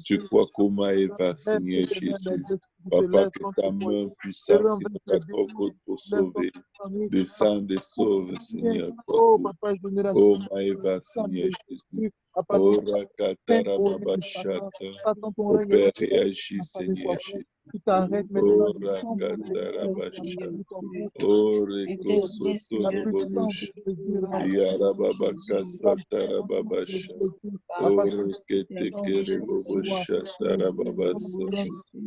Tu crois comment Eva, Seigneur Jésus. Papa, que ta main puissante qui n'a pas trop courte pour sauver. Descende et sauve, Seigneur. Oh, Maëva, Seigneur Jésus. Oh, Rakatarababashata. Oh, Père, réagis, Seigneur Jésus. Oh, Rakatarabashata. Oh, Rekosotorobobosha. Yarababakasatarababasha. Oh, Reketekerebobosha tarababasa.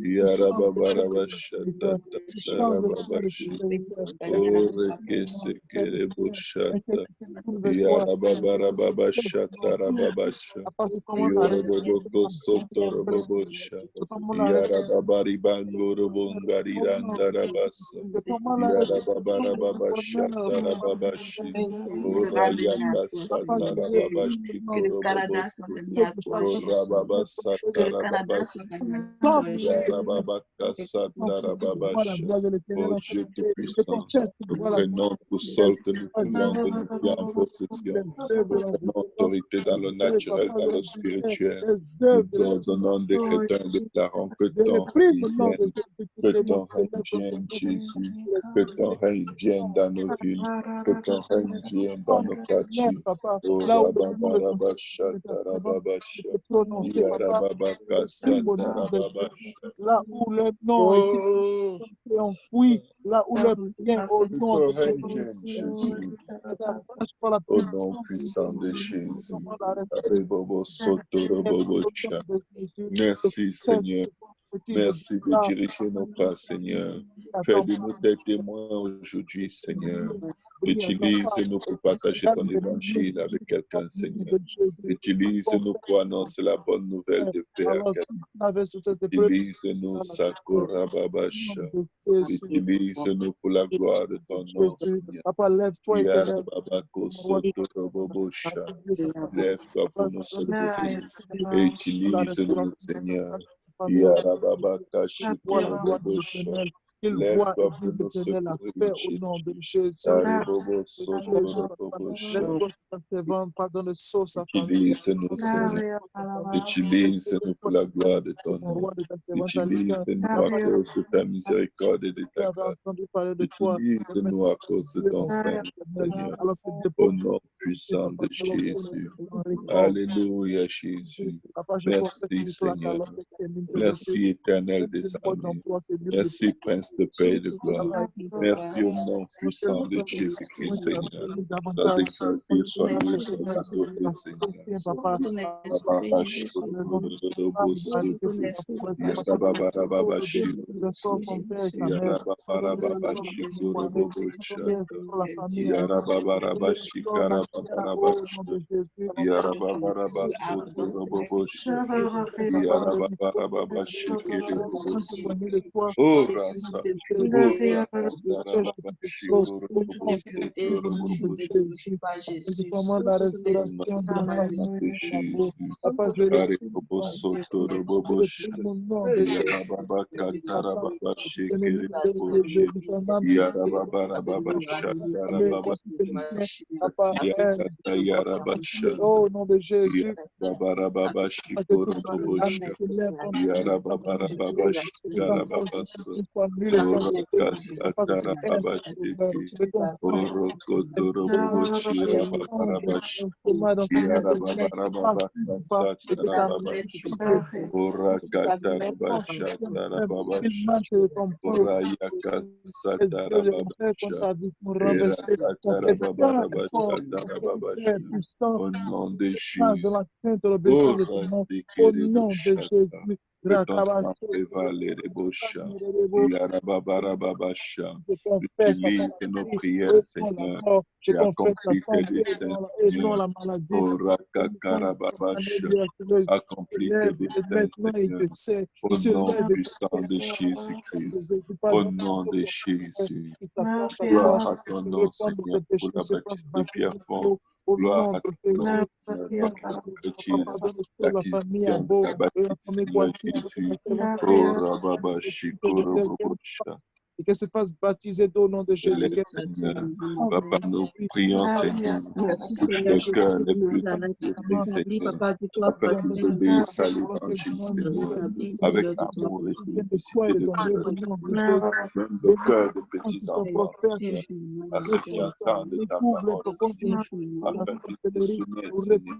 Yarababarabashata tarababasha. Oh, Rekesekereboshata. Yarababarababashata rababasha. Yorobobokosotorobbosha. Yarababaribangorobongarirandalabasa. Yarababarababashata rababashi. Orayakasata rababashi korobobosu. Orababasata rababashi. Yarababakasata rababasha. Oh Dieu Tout-Puissant, nous prenons tout seul que nous voulons de nous faire en possession. Nous prenons autorité dans le naturel, dans le spirituel. Nous ordonnons, décrétons, déclarons que ton règne vienne. Que ton règne vienne, Jésus. Que ton règne vienne dans nos villes. Que ton règne vienne dans nos quartiers. Oh, Rabababashata rababasha. Yarababakasata rababasha. Là où le nom est enfoui, là où le bien au nom de Jésus. Au Au nom puissant de Jésus. Merci Seigneur. Merci de diriger nos pas, Seigneur. Fais de nous des témoins aujourd'hui, Seigneur. Utilise-nous pour partager ton évangile avec quelqu'un, Seigneur. Utilise-nous pour annoncer la bonne nouvelle de Père. Utilise-nous, Sakura Babasha. Utilise-nous pour la gloire de ton nom, Seigneur. Lève-toi pour nous sauver et utilise-nous, Seigneur. Lève-toi pour nous secourir, Utilise-nous, Seigneur. Utilise-nous pour la gloire de ton nom. Utilise-nous à cause de ta miséricorde et de ta grâce. Utilise-nous à cause de ton Saint, Seigneur. Au nom puissant de Jésus. Alléluia, Jésus. Merci, Seigneur. Merci, Éternel des armées. Merci, Prince de paix et de gloire. Merci au nom puissant de Jésus-Christ, Seigneur. Sois exalté, sois loué, sois adoré, Seigneur. Oh, Rasa difficulté, Toute difficulté, je te glorifie pas je Jésus. commande la Toute restauration de pas ma Jésus. Papa, je reçois mon nom. Je reçois mon nom de Jésus. Papa, je commande Papa, au nom de Jésus, que tout âme se lève contre les enfants une fois nul le Saint-Esprit, Papa, que tu aides, que ton sang, Thomas dans son intérieur, pas et que ta main qu'il marche de ton feu, les yeux de mon frère contre sa vie, mon renversé, ton frère fort, ton frère puissant, Au nom de de Jésus. la crainte et l'obéissance de ton nom, au nom de Jésus, Que ton sang prévale les bochas. je confesse la Utilise nos maladie, prières, Seigneur. je Et confesse la accomplis tes santé desseins, et non Seigneur. la maladie. Accomplis tes desseins, Maintenant, il Seigneur. te sait. Au nom puissant de Jésus-Christ. Au nom de Jésus. Gloire à ton nom, Seigneur, pour la baptiste de Pierrefonds. Gloire à ton nom, Seigneur, la concrétise l'acquisition de la baptiste, Seigneur Jésus. Oh, Rababa, Shikoro, Bobosha. Et qu'elle se fasse baptiser au nom de Jésus. Seigneur, Papa, nous prions, Seigneur, touche le cœur les plus intéressés, Seigneur, afin qu'ils obéissent à l'évangile, Seigneur, avec amour et simplicité de cœur, même le cœur des petits enfants, Seigneur, à ceux qui entendent ta parole, Seigneur, afin qu'ils te soumettent, Seigneur,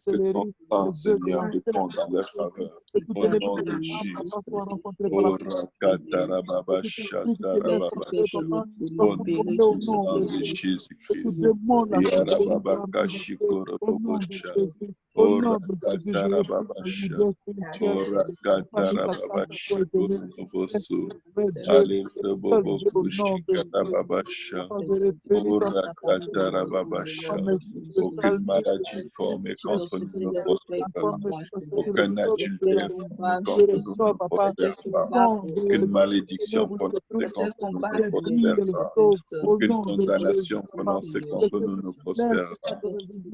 que ton sang, Seigneur, réponde en leur faveur. Au nom de Jésus. Oh, Rakatarababa, Shatarababa. Au nom de Jésus-Christ. Yarababa, Kashikorobobosha. Oh, Rakatarababa, oh, Rakatarababa, Shikorobobosu. Alléluia, Shikarababa, oh, Rakatarababa. Aucune maladie formée contre nous ne prospérera. Aucun adultère formé contre nous ne prospérera. Aucune malédiction prononcée contre nous ne prospérera. Aucune condamnation prononcée contre nous ne prospérera.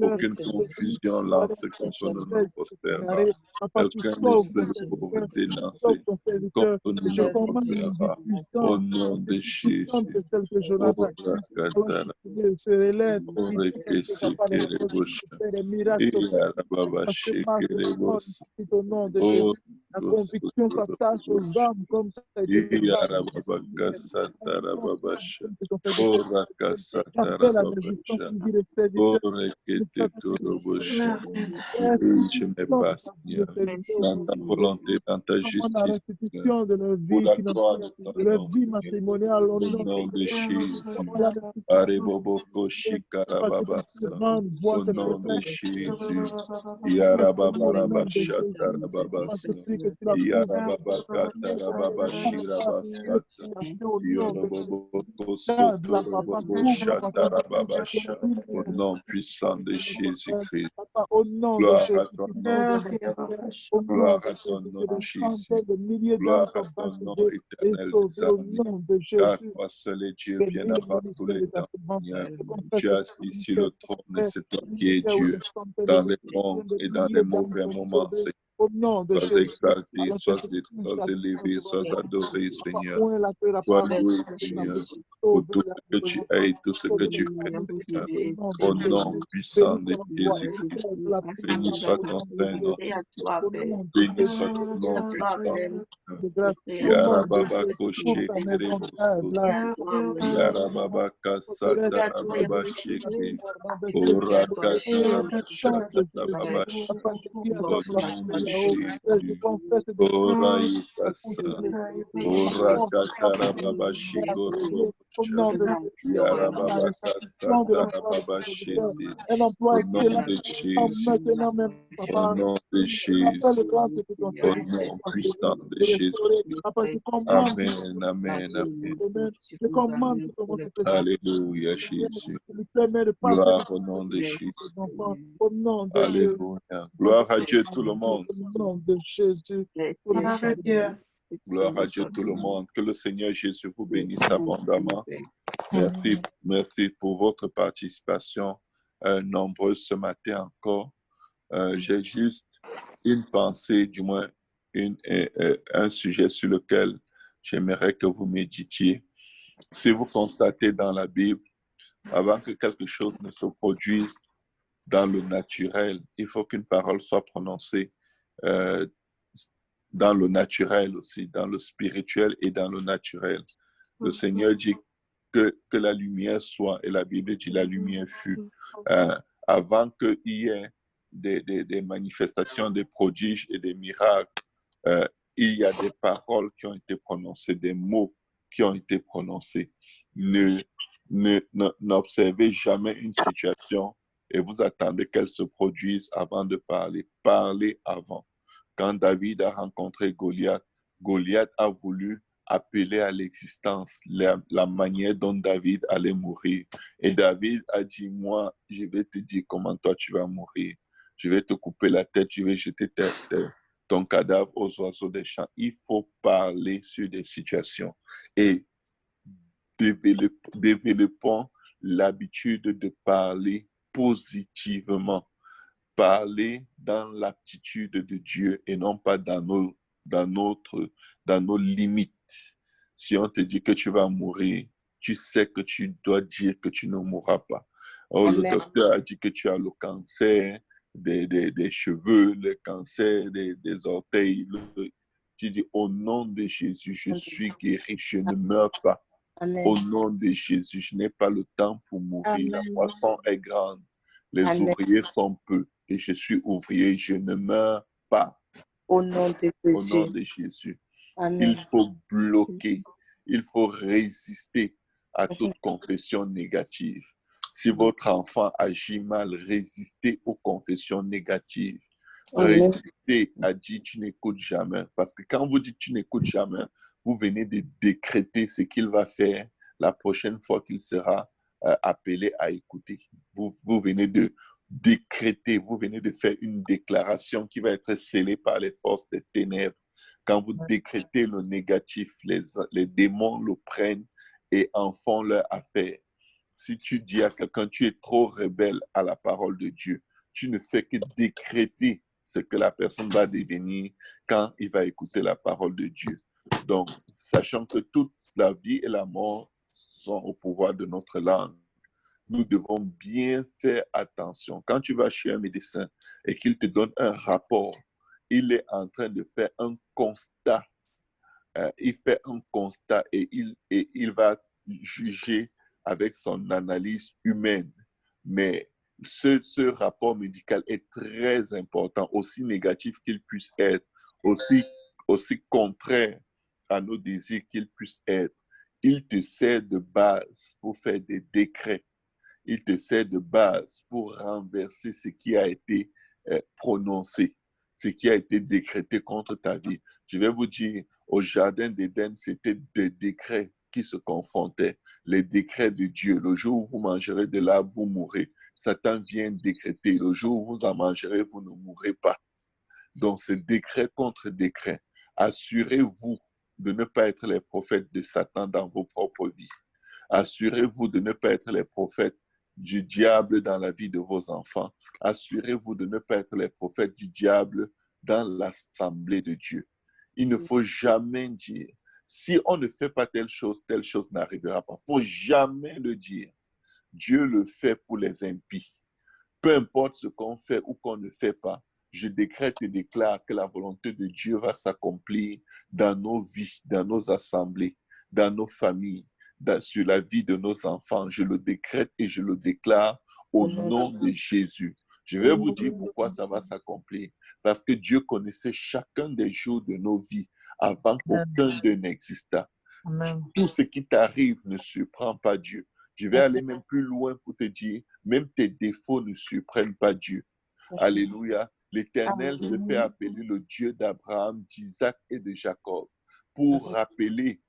Aucune confusion lancée contre nous ne prospérera. Aucun esprit de pauvreté lancé contre nous ne prospérera. Au nom de Jésus. La conviction s'attache aux âmes comme ça a été fait. Appelle à l'existence qui dit le serviteur. Je me passe, Seigneur, dans ta volonté, dans ta justice, La restitution de leur pour vie la financière, gloire de ton de leur nom, vie matrimoniale, au au nom de Jésus. Ariboboko Shikarababasa. Au nom de Jésus. Yarababarabashatarababasa. Yarababakatarababashirabasata. Yoroboboko Sotoroboboshatarababasha. Au nom puissant de Jésus-Christ. Gloire à ton nom, gloire à ton nom, Jésus. Gloire à ton nom éternel des armées. Car toi seul est Dieu, bien avant tous les temps. Tu as assis sur le trône et c'est toi qui es Dieu. Dans les bons et dans les mauvais moments, Seigneur. Sois exalté, sois élevé, sois adoré, Seigneur. Sois loué, Seigneur, pour tout ce que tu es et tout ce que tu fais, Seigneur. Au nom puissant de Jésus-Christ. Béni soit ton Saint-Nom. Béni soit ton nom puissant. Yarababa Koshé Kereboso. Yarababa Kasatarababa Sheke. Orakatarababa Shatarababa. Au nom de Jésus. Oraïkasa. Orakatarababa Shigoro. Yarababa Kasatarababa Shete. Au nom de Jésus. Au nom de Jésus. Au nom puissant de Jésus. Amen, amen, amen. Alléluia, Jésus. Gloire au nom de Jésus. Alléluia. Gloire à Dieu tout le monde. Au nom de Jésus. Gloire à Dieu. Gloire à Dieu tout le monde. Que le Seigneur Jésus vous bénisse abondamment. Merci pour votre participation nombreuse ce matin encore. J'ai juste une pensée, du moins un sujet sur lequel j'aimerais que vous méditiez. Si vous constatez dans la Bible, avant que quelque chose ne se produise dans le naturel, il faut qu'une parole soit prononcée dans le naturel aussi, dans le spirituel et dans le naturel. Le Seigneur dit que la lumière soit, et la Bible dit la lumière fut. Avant qu'il y ait des manifestations, des prodiges et des miracles, il y a des paroles qui ont été prononcées, des mots qui ont été prononcés. N'observez jamais une situation et vous attendez qu'elle se produise avant de parler. Parlez avant. Quand David a rencontré Goliath, Goliath a voulu appeler à l'existence la manière dont David allait mourir. Et David a dit, moi, je vais te dire comment toi tu vas mourir. Je vais te couper la tête, je vais jeter ton cadavre aux oiseaux des champs. Il faut parler sur des situations. Et développons l'habitude de parler positivement. Parler dans l'aptitude de Dieu et non pas dans nos limites. Si on te dit que tu vas mourir, tu sais que tu dois dire que tu ne mourras pas. Oh, le docteur a dit que tu as le cancer des cheveux, le cancer des orteils. Tu dis, au nom de Jésus, je suis guéri, je ne meurs pas. Amen. Au nom de Jésus, je n'ai pas le temps pour mourir. Amen. La moisson est grande, les Amen. ouvriers sont peu et je suis ouvrier, je ne meurs pas. Au nom de Jésus. Au nom de Jésus. Amen. Il faut bloquer, il faut résister à toute confession négative. Si votre enfant agit mal, résistez aux confessions négatives. Résistez à dire tu n'écoutes jamais. Parce que quand vous dites tu n'écoutes jamais, vous venez de décréter ce qu'il va faire la prochaine fois qu'il sera appelé à écouter. Vous venez de décréter, vous venez de faire une déclaration qui va être scellée par les forces des ténèbres. Quand vous décrétez le négatif, les démons le prennent et en font leur affaire. Si tu dis à quelqu'un, tu es trop rebelle à la parole de Dieu, tu ne fais que décréter ce que la personne va devenir quand il va écouter la parole de Dieu. Donc, sachant que toute la vie et la mort sont au pouvoir de notre langue, nous devons bien faire attention. Quand tu vas chez un médecin et qu'il te donne un rapport, il est en train de faire un constat. Il fait un constat et il va juger avec son analyse humaine. Mais ce rapport médical est très important, aussi négatif qu'il puisse être, aussi contraire à nos désirs qu'il puisse être. Il te sert de base pour faire des décrets. Il te sert de base pour renverser ce qui a été prononcé, ce qui a été décrété contre ta vie. Je vais vous dire, au jardin d'Éden, c'était des décrets qui se confrontaient. Les décrets de Dieu. Le jour où vous mangerez de l'arbre, vous mourrez. Satan vient décréter. Le jour où vous en mangerez, vous ne mourrez pas. Donc, c'est décret contre décret. Assurez-vous de ne pas être les prophètes de Satan dans vos propres vies. Assurez-vous de ne pas être les prophètes du diable dans la vie de vos enfants. Assurez-vous de ne pas être les prophètes du diable dans l'assemblée de Dieu. Il ne faut jamais dire, si on ne fait pas telle chose n'arrivera pas. Il ne faut jamais le dire. Dieu le fait pour les impies. Peu importe ce qu'on fait ou qu'on ne fait pas, je décrète et déclare que la volonté de Dieu va s'accomplir dans nos vies, dans nos assemblées, dans nos familles, sur la vie de nos enfants. Je le décrète et je le déclare au nom de Jésus. Je vais vous dire pourquoi ça va s'accomplir. Parce que Dieu connaissait chacun des jours de nos vies avant qu'aucun d'eux n'existât. Tout ce qui t'arrive ne surprend pas Dieu. Je vais aller même plus loin pour te dire, même tes défauts ne surprennent pas Dieu. Alléluia. L'Éternel se fait appeler le Dieu d'Abraham, d'Isaac et de Jacob pour rappeler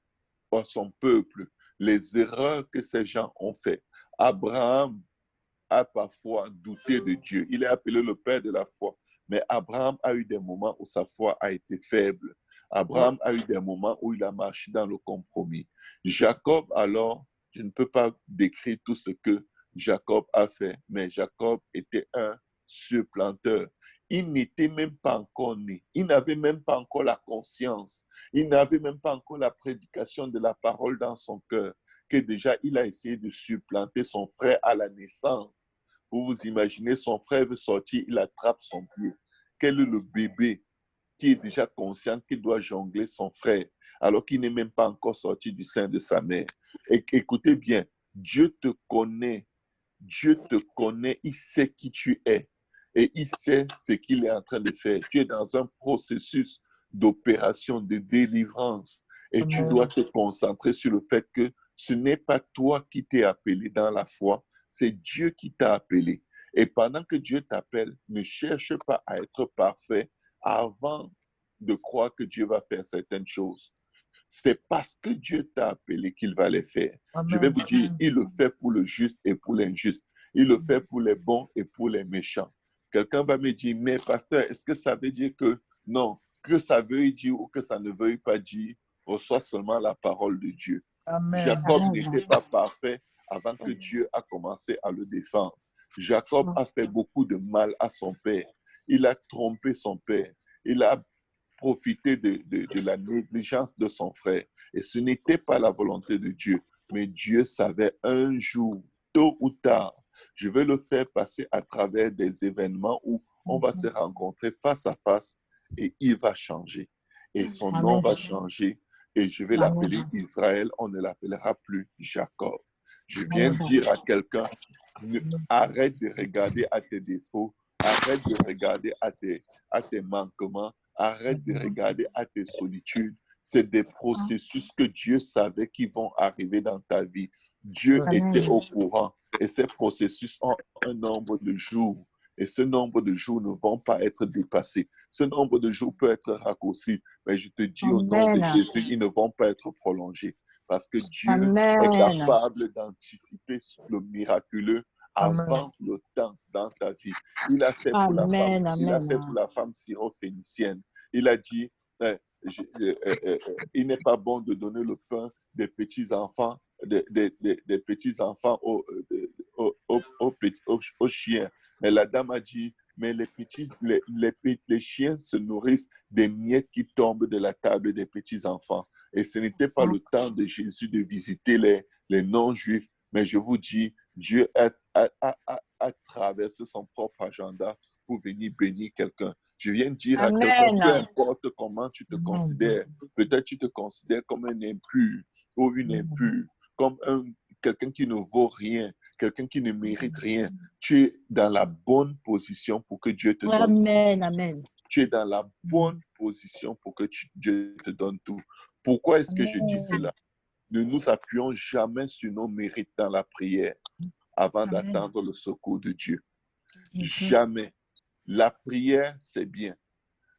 à son peuple les erreurs que ces gens ont faites. Abraham a parfois douté de Dieu. Il est appelé le père de la foi. Mais Abraham a eu des moments où sa foi a été faible. Abraham a eu des moments où il a marché dans le compromis. Jacob, alors, je ne peux pas décrire tout ce que Jacob a fait, mais Jacob était un supplanteur. Il n'était même pas encore né. Il n'avait même pas encore la conscience. Il n'avait même pas encore la prédication de la parole dans son cœur, que déjà il a essayé de supplanter son frère à la naissance. Vous vous imaginez, son frère veut sortir, il attrape son pied. Quel est le bébé qui est déjà conscient qu'il doit jongler son frère, alors qu'il n'est même pas encore sorti du sein de sa mère? Et écoutez bien, Dieu te connaît, il sait qui tu es et il sait ce qu'il est en train de faire. Tu es dans un processus d'opération, de délivrance et tu dois te concentrer sur le fait que ce n'est pas toi qui t'es appelé dans la foi, c'est Dieu qui t'a appelé. Et pendant que Dieu t'appelle, ne cherche pas à être parfait avant de croire que Dieu va faire certaines choses. C'est parce que Dieu t'a appelé qu'il va les faire. Amen. Je vais vous dire, il le fait pour le juste et pour l'injuste. Il le fait pour les bons et pour les méchants. Quelqu'un va me dire, mais pasteur, est-ce que ça veut dire que non, que ça veuille dire ou que ça ne veuille pas dire, reçois seulement la parole de Dieu. Amen. Jacob n'était pas parfait avant que Dieu a commencé à le défendre. Jacob a fait beaucoup de mal à son père. Il a trompé son père. Il a profité de la négligence de son frère. Et ce n'était pas la volonté de Dieu. Mais Dieu savait un jour, tôt ou tard, je vais le faire passer à travers des événements où on va se rencontrer face à face et il va changer. Et son nom va changer. Et je vais l'appeler Israël, on ne l'appellera plus Jacob. Je viens de dire à quelqu'un, arrête de regarder à tes défauts, arrête de regarder à tes manquements, arrête de regarder à tes solitudes. C'est des processus que Dieu savait qui vont arriver dans ta vie. Dieu était au courant et ces processus ont un nombre de jours. Et ce nombre de jours ne vont pas être dépassés. Ce nombre de jours peut être raccourci, mais je te dis au nom de Jésus, ils ne vont pas être prolongés. Parce que Dieu est capable d'anticiper le miraculeux avant le temps dans ta vie. Il a fait pour la femme, il a fait pour la femme syro-phénicienne. Il a dit, il n'est pas bon de donner le pain des petits-enfants, des petits-enfants aux chiens. Mais la dame a dit, mais les chiens se nourrissent des miettes qui tombent de la table des petits-enfants. Et ce n'était pas le temps de Jésus de visiter les non-juifs. Mais je vous dis, Dieu a traversé son propre agenda pour venir bénir quelqu'un. Je viens de dire à quelqu'un, peu importe comment tu te considères, peut-être tu te considères comme un impur ou une impure, comme quelqu'un qui ne vaut rien, quelqu'un qui ne mérite rien. Tu es dans la bonne position pour que Dieu te donne. Amen. Tu es dans la bonne position pour que Dieu te donne tout. Pourquoi est-ce que je dis cela? Ne nous appuyons jamais sur nos mérites dans la prière avant d'attendre le secours de Dieu. Jamais. La prière, c'est bien.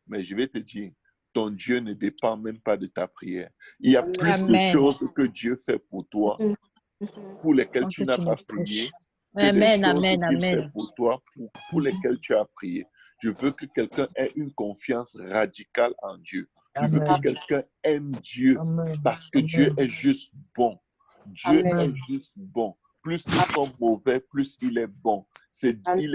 Mais je vais te dire, ton Dieu ne dépend même pas de ta prière. Il y a plus de choses que Dieu fait pour toi, pour lesquelles tu n'as pas prié, que des choses qu'il fait pour toi, pour lesquelles tu as prié. Je veux que quelqu'un ait une confiance radicale en Dieu. Je veux que quelqu'un aime Dieu parce que Dieu est juste bon. Dieu est juste bon. Plus nous sommes mauvais, plus il est bon. Il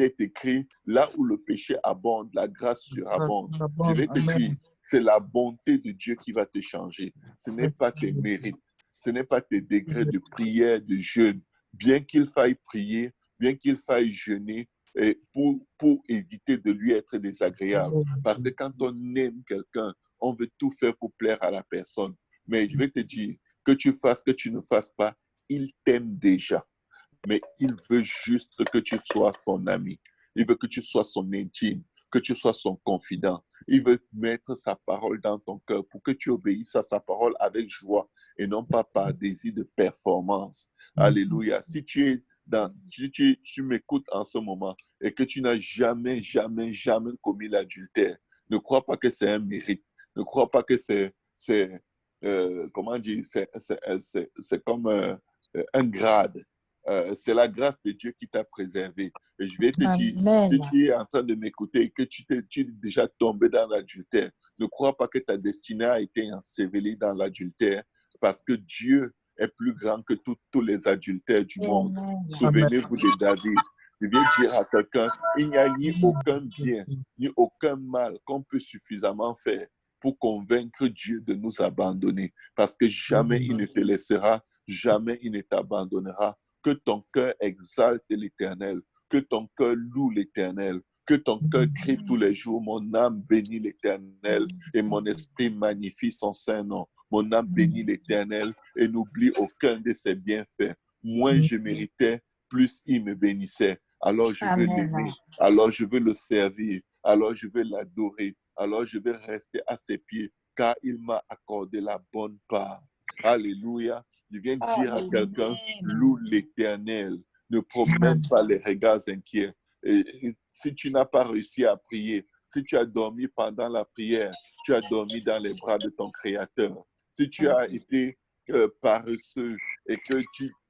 est écrit, là où le péché abonde, la grâce surabonde. Je vais te dire, c'est la bonté de Dieu qui va te changer. Ce n'est pas tes mérites, ce n'est pas tes degrés de prière, de jeûne. Bien qu'il faille prier, bien qu'il faille jeûner, pour éviter de lui être désagréable. Parce que quand on aime quelqu'un, on veut tout faire pour plaire à la personne. Mais je vais te dire, que tu fasses, que tu ne fasses pas, il t'aime déjà. Mais il veut juste que tu sois son ami. Il veut que tu sois son intime, que tu sois son confident. Il veut mettre sa parole dans ton cœur pour que tu obéisses à sa parole avec joie et non pas par désir de performance. Alléluia. Si tu m'écoutes en ce moment et que tu n'as jamais commis l'adultère, ne crois pas que c'est un mérite. Ne crois pas que c'est comment dire, c'est comme un grade. c'est la grâce de Dieu qui t'a préservé. Et je vais te dire, Amen. si tu es en train de m'écouter et que tu es déjà tombé dans l'adultère, ne crois pas que ta destinée a été ensevelie dans l'adultère, parce que Dieu est plus grand que tous les adultères du monde. Amen. Souvenez-vous de David. Je viens dire à quelqu'un, il n'y a ni aucun bien, ni aucun mal qu'on peut suffisamment faire pour convaincre Dieu de nous abandonner. Parce que jamais il ne te laissera, jamais il ne t'abandonnera. Que ton cœur exalte l'Éternel, que ton cœur loue l'Éternel, que ton cœur crie tous les jours, mon âme bénit l'Éternel et mon esprit magnifie son saint nom. Mon âme bénit l'Éternel et n'oublie aucun de ses bienfaits. Moins je méritais, plus il me bénissait. Alors je veux l'aimer, alors je veux le servir, alors je veux l'adorer, alors je veux rester à ses pieds, car il m'a accordé la bonne part. Alléluia. Je viens dire à quelqu'un, loue l'Éternel. Ne promène pas les regards inquiets. Et si tu n'as pas réussi à prier, si tu as dormi pendant la prière, tu as dormi dans les bras de ton Créateur. Si tu as été paresseux et que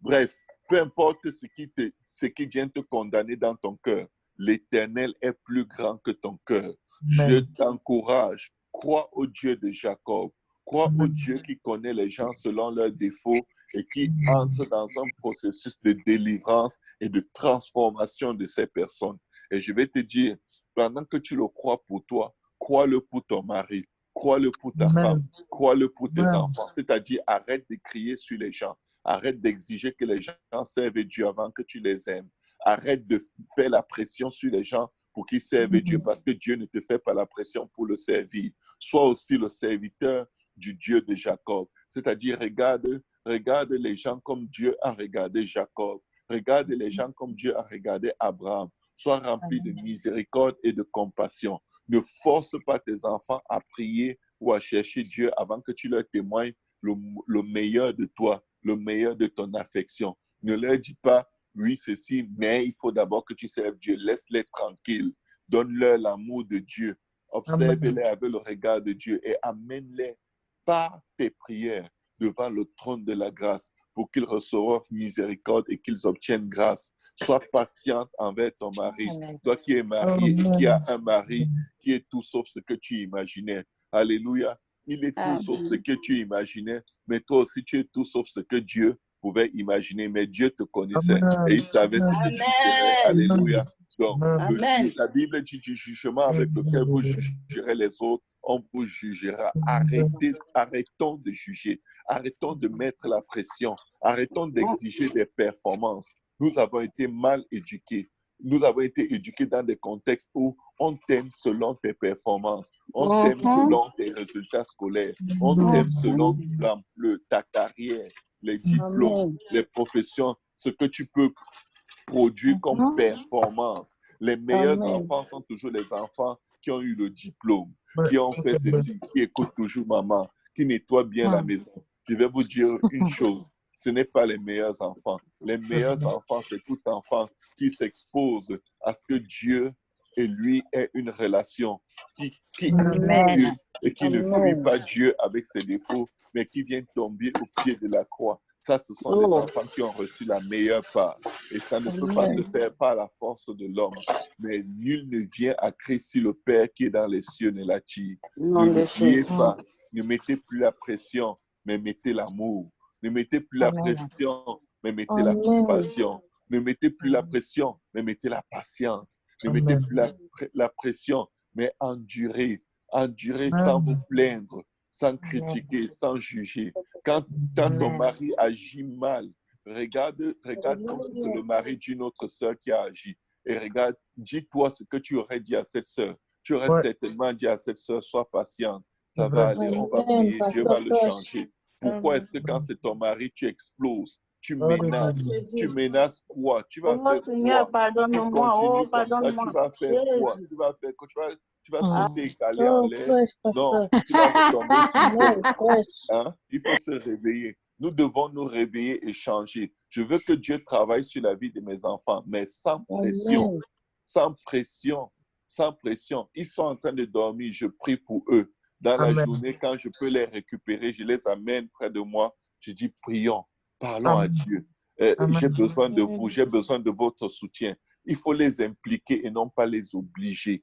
bref, peu importe ce qui vient te condamner dans ton cœur, l'Éternel est plus grand que ton cœur. Je t'encourage, crois au Dieu de Jacob, crois au Dieu qui connaît les gens selon leurs défauts et qui entre dans un processus de délivrance et de transformation de ces personnes. Et je vais te dire, pendant que tu le crois pour toi, crois-le pour ton mari, crois-le pour ta femme, crois-le pour tes enfants. C'est-à-dire, arrête de crier sur les gens. Arrête d'exiger que les gens servent Dieu avant que tu les aimes. Arrête de faire la pression sur les gens pour qu'ils servent Dieu, parce que Dieu ne te fait pas la pression pour le servir. Sois aussi le serviteur du Dieu de Jacob. C'est-à-dire, regarde les gens comme Dieu a regardé Jacob. Regarde les gens comme Dieu a regardé Abraham. Sois rempli de miséricorde et de compassion. Ne force pas tes enfants à prier ou à chercher Dieu avant que tu leur témoignes le meilleur de toi, le meilleur de ton affection. Ne leur dis pas, oui, ceci, mais il faut d'abord que tu serves Dieu. Laisse-les tranquilles. Donne-leur l'amour de Dieu. Observe-les avec le regard de Dieu et amène-les par tes prières devant le trône de la grâce pour qu'ils reçoivent miséricorde et qu'ils obtiennent grâce. Sois patiente envers ton mari. Toi qui es marié et qui as un mari qui est tout sauf ce que tu imaginais. Alléluia. Il est tout sauf ce que tu imaginais, mais toi aussi tu es tout sauf ce que Dieu pouvait imaginer. Mais Dieu te connaissait et il savait ce que tu serais. Alléluia. Donc, la Bible dit du jugement avec lequel vous jugerez les autres, on vous jugera. Arrêtons de juger. Arrêtons de mettre la pression. Arrêtons d'exiger des performances. Nous avons été mal éduqués. Nous avons été éduqués dans des contextes où on t'aime selon tes performances. On t'aime selon tes résultats scolaires. On t'aime selon ta carrière, les diplômes, les professions, ce que tu peux produire comme performance. Les meilleurs enfants sont toujours les enfants qui ont eu le diplôme, qui ont fait ceci, qui écoutent toujours maman, qui nettoient bien la maison. Je vais vous dire une chose, ce n'est pas les meilleurs enfants. Les meilleurs enfants, c'est tout enfant qui s'expose à ce que Dieu et lui aient une relation, qui aime Dieu et qui ne fuit pas Dieu avec ses défauts, mais qui vient tomber au pied de la croix. Ça, ce sont les enfants qui ont reçu la meilleure part. Et ça ne peut pas se faire par la force de l'homme. Mais nul ne vient à Christ si le Père qui est dans les cieux ne l'attire. Ne l'oubliez pas. Ne mettez plus la pression, mais mettez l'amour. Ne mettez plus la pression, mais mettez la compassion. Ne mettez plus la pression, mais mettez la patience. Ne mettez plus la pression, mais endurez. Endurez sans vous plaindre, sans critiquer, sans juger. Quand ton mari agit mal, regarde comme si c'est le mari d'une autre sœur qui a agi. Et regarde, dis-toi ce que tu aurais dit à cette sœur. Tu aurais certainement dit à cette sœur, sois patiente, ça va aller, on va prier, Dieu va le changer. Pourquoi est-ce que quand c'est ton mari, tu exploses? Tu menaces quoi? Tu vas faire quoi? Pardonne-moi, pardonne-moi. Tu vas faire quoi? Tu vas sauter et caler en l'air? Non, tu vas retomber sur toi. Hein? Il faut se réveiller. Nous devons nous réveiller et changer. Je veux que Dieu travaille sur la vie de mes enfants, mais sans pression. Sans pression. Sans pression. Ils sont en train de dormir, je prie pour eux. Dans la journée, quand je peux les récupérer, je les amène près de moi. Je dis, prions, parlons à Dieu. J'ai besoin de vous, j'ai besoin de votre soutien. Il faut les impliquer et non pas les obliger.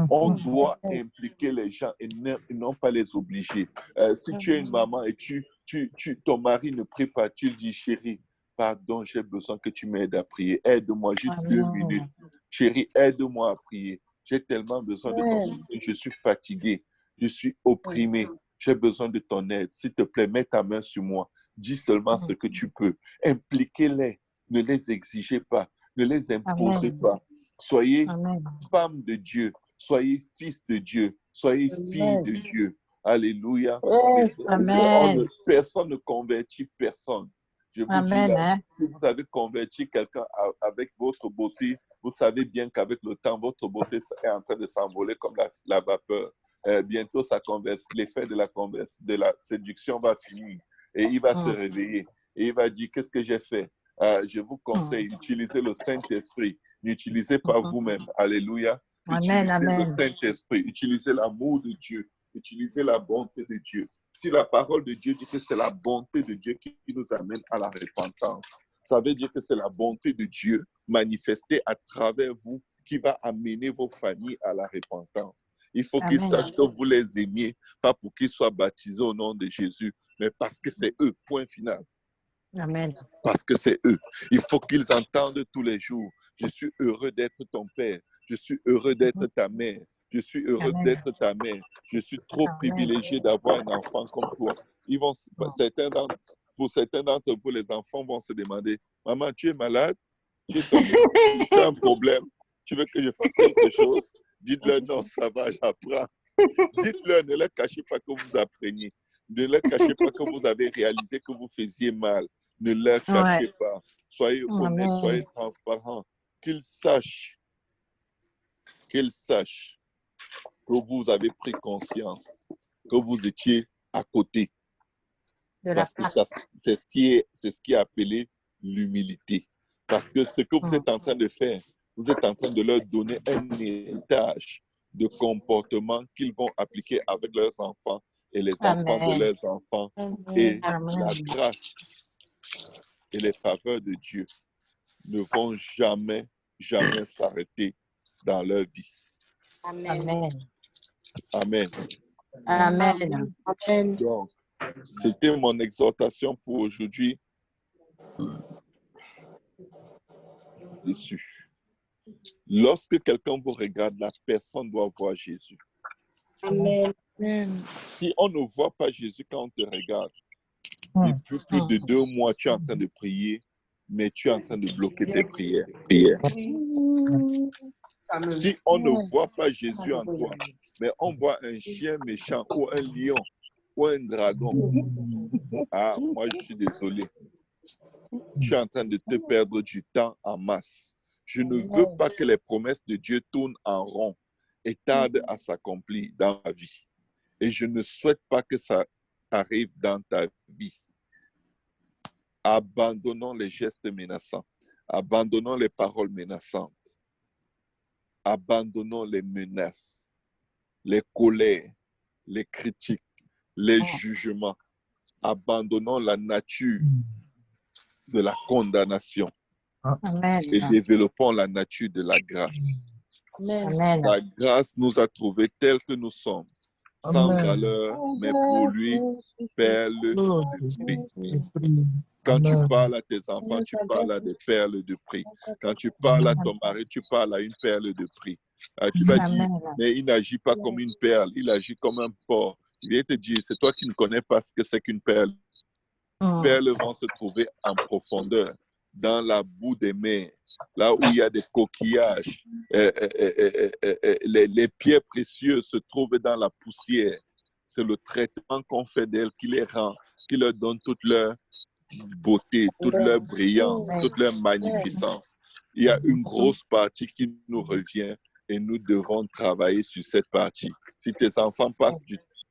On doit impliquer les gens et non pas les obliger. Si tu es une maman et ton mari ne prie pas, tu dis, chérie, pardon, j'ai besoin que tu m'aides à prier. Aide-moi juste 2 minutes. Chérie, aide-moi à prier. J'ai tellement besoin de ton soutien. Je suis fatigué. Je suis opprimé. J'ai besoin de ton aide. S'il te plaît, mets ta main sur moi. Dis seulement ce que tu peux. Impliquez-les. Ne les exigez pas. Ne les imposez pas. Soyez femme de Dieu. Soyez fils de Dieu. Soyez fille de Dieu. Alléluia. Personne ne convertit personne. Je vous dis là, si vous avez converti quelqu'un avec votre beauté, vous savez bien qu'avec le temps, votre beauté est en train de s'envoler comme la vapeur. Bientôt, l'effet de la séduction va finir et il va se réveiller. Et il va dire, qu'est-ce que j'ai fait? Je vous conseille d'utiliser le Saint-Esprit. N'utilisez pas vous-même. Alléluia. Utilisez le Saint-Esprit. Utilisez l'amour de Dieu. Utilisez la bonté de Dieu. Si la parole de Dieu dit que c'est la bonté de Dieu qui nous amène à la repentance, ça veut dire que c'est la bonté de Dieu manifestée à travers vous qui va amener vos familles à la repentance. Il faut qu'ils sachent que vous les aimiez, pas pour qu'ils soient baptisés au nom de Jésus, mais parce que c'est eux, point final. Amen. Parce que c'est eux. Il faut qu'ils entendent tous les jours. Je suis heureux d'être ton père. Je suis heureux d'être ta mère. Je suis heureuse d'être ta mère. Je suis trop privilégié d'avoir un enfant comme toi. Pour certains d'entre vous, les enfants vont se demander, maman, tu es malade? Tu as un problème? Tu veux que je fasse quelque chose? Dites-leur non, ça va, j'apprends. Dites-leur, ne leur cachez pas que vous appreniez. Ne leur cachez pas que vous avez réalisé que vous faisiez mal. Ne leur cachez pas. Soyez honnêtes, soyez transparents. Qu'ils sachent que vous avez pris conscience, que vous étiez à côté. Parce que c'est ce qui est appelé l'humilité. Parce que ce que vous êtes en train de faire, vous êtes en train de leur donner un héritage de comportement qu'ils vont appliquer avec leurs enfants et les enfants de leurs enfants. Et la grâce et les faveurs de Dieu ne vont jamais, jamais s'arrêter dans leur vie. Amen. Amen. Amen. Amen. Donc, c'était mon exhortation pour aujourd'hui. Dessus. Lorsque quelqu'un vous regarde, la personne doit voir Jésus. Amen. Si on ne voit pas Jésus quand on te regarde, depuis plus de 2 mois, tu es en train de prier, mais tu es en train de bloquer tes prières. Si on ne voit pas Jésus en toi, mais on voit un chien méchant ou un lion ou un dragon, ah, moi je suis désolé. Tu es en train de te perdre du temps en masse. Je ne veux pas que les promesses de Dieu tournent en rond et tardent à s'accomplir dans ma vie. Et je ne souhaite pas que ça arrive dans ta vie. Abandonnons les gestes menaçants. Abandonnons les paroles menaçantes. Abandonnons les menaces, les colères, les critiques, les jugements. Abandonnons la nature de la condamnation. Et développons la nature de la grâce. La grâce nous a trouvés tels que nous sommes, sans valeur, mais pour lui, perles de prix. Quand tu parles à tes enfants, tu parles à des perles de prix. Quand tu parles à ton mari, tu parles à une perle de prix. Tu vas dire, mais il n'agit pas comme une perle, il agit comme un porc. Il vient te dire, c'est toi qui ne connais pas ce que c'est qu'une perle. Les perles vont se trouver en profondeur, dans la boue des mers, là où il y a des coquillages. Les pierres précieuses se trouvent dans la poussière. C'est le traitement qu'on fait d'elles qui les rend, qui leur donne toute leur beauté, toute leur brillance, toute leur magnificence. Il y a une grosse partie qui nous revient et nous devons travailler sur cette partie. Si tes enfants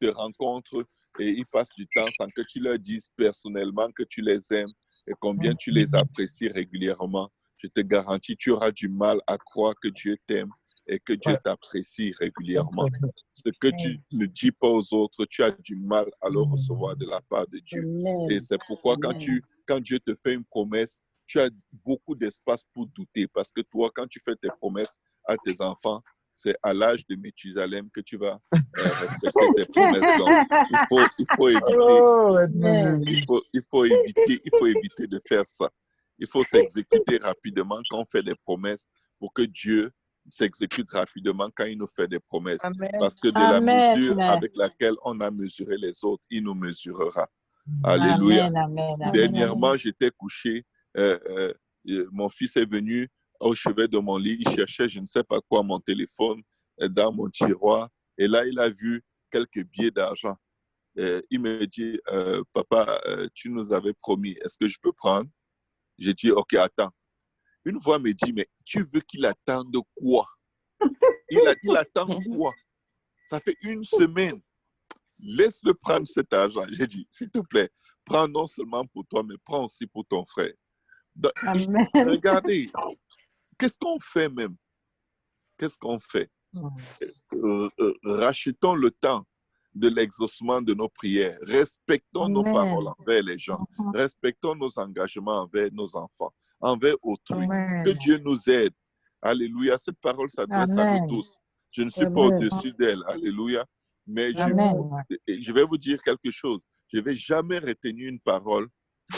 te rencontrent et ils passent du temps sans que tu leur dises personnellement que tu les aimes et combien tu les apprécies régulièrement, je te garantis, tu auras du mal à croire que Dieu t'aime et que Dieu t'apprécie régulièrement. Ce que tu ne dis pas aux autres, tu as du mal à le recevoir de la part de Dieu. Et c'est pourquoi quand Dieu te fait une promesse, tu as beaucoup d'espace pour douter. Parce que toi, quand tu fais tes promesses à tes enfants, c'est à l'âge de Méthusalem que tu vas respecter tes promesses. Donc, il faut éviter de faire ça. Il faut s'exécuter rapidement quand on fait des promesses pour que Dieu s'exécute rapidement quand il nous fait des promesses. Amen. Parce que de la mesure avec laquelle on a mesuré les autres, il nous mesurera. Alléluia. Amen. Dernièrement, j'étais couché. Mon fils est venu au chevet de mon lit. Il cherchait, je ne sais pas quoi, mon téléphone dans mon tiroir. Et là, il a vu quelques billets d'argent. Il me dit, papa, tu nous avais promis, est-ce que je peux prendre? J'ai dit, OK, attends. Une voix me dit, mais tu veux qu'il attende quoi? Il attend quoi? Ça fait une semaine. Laisse-le prendre cet argent. J'ai dit, s'il te plaît, prends non seulement pour toi, mais prends aussi pour ton frère. Donc, regardez, qu'est-ce qu'on fait même? Qu'est-ce qu'on fait? Rachetons le temps de l'exaucement de nos prières. Respectons nos paroles envers les gens. Respectons nos engagements envers nos enfants, envers autrui. Que Dieu nous aide. Alléluia. Cette parole s'adresse à nous tous. Je ne suis pas au-dessus d'elle. Alléluia. Mais je vais vous dire quelque chose. Je ne vais jamais retenir une parole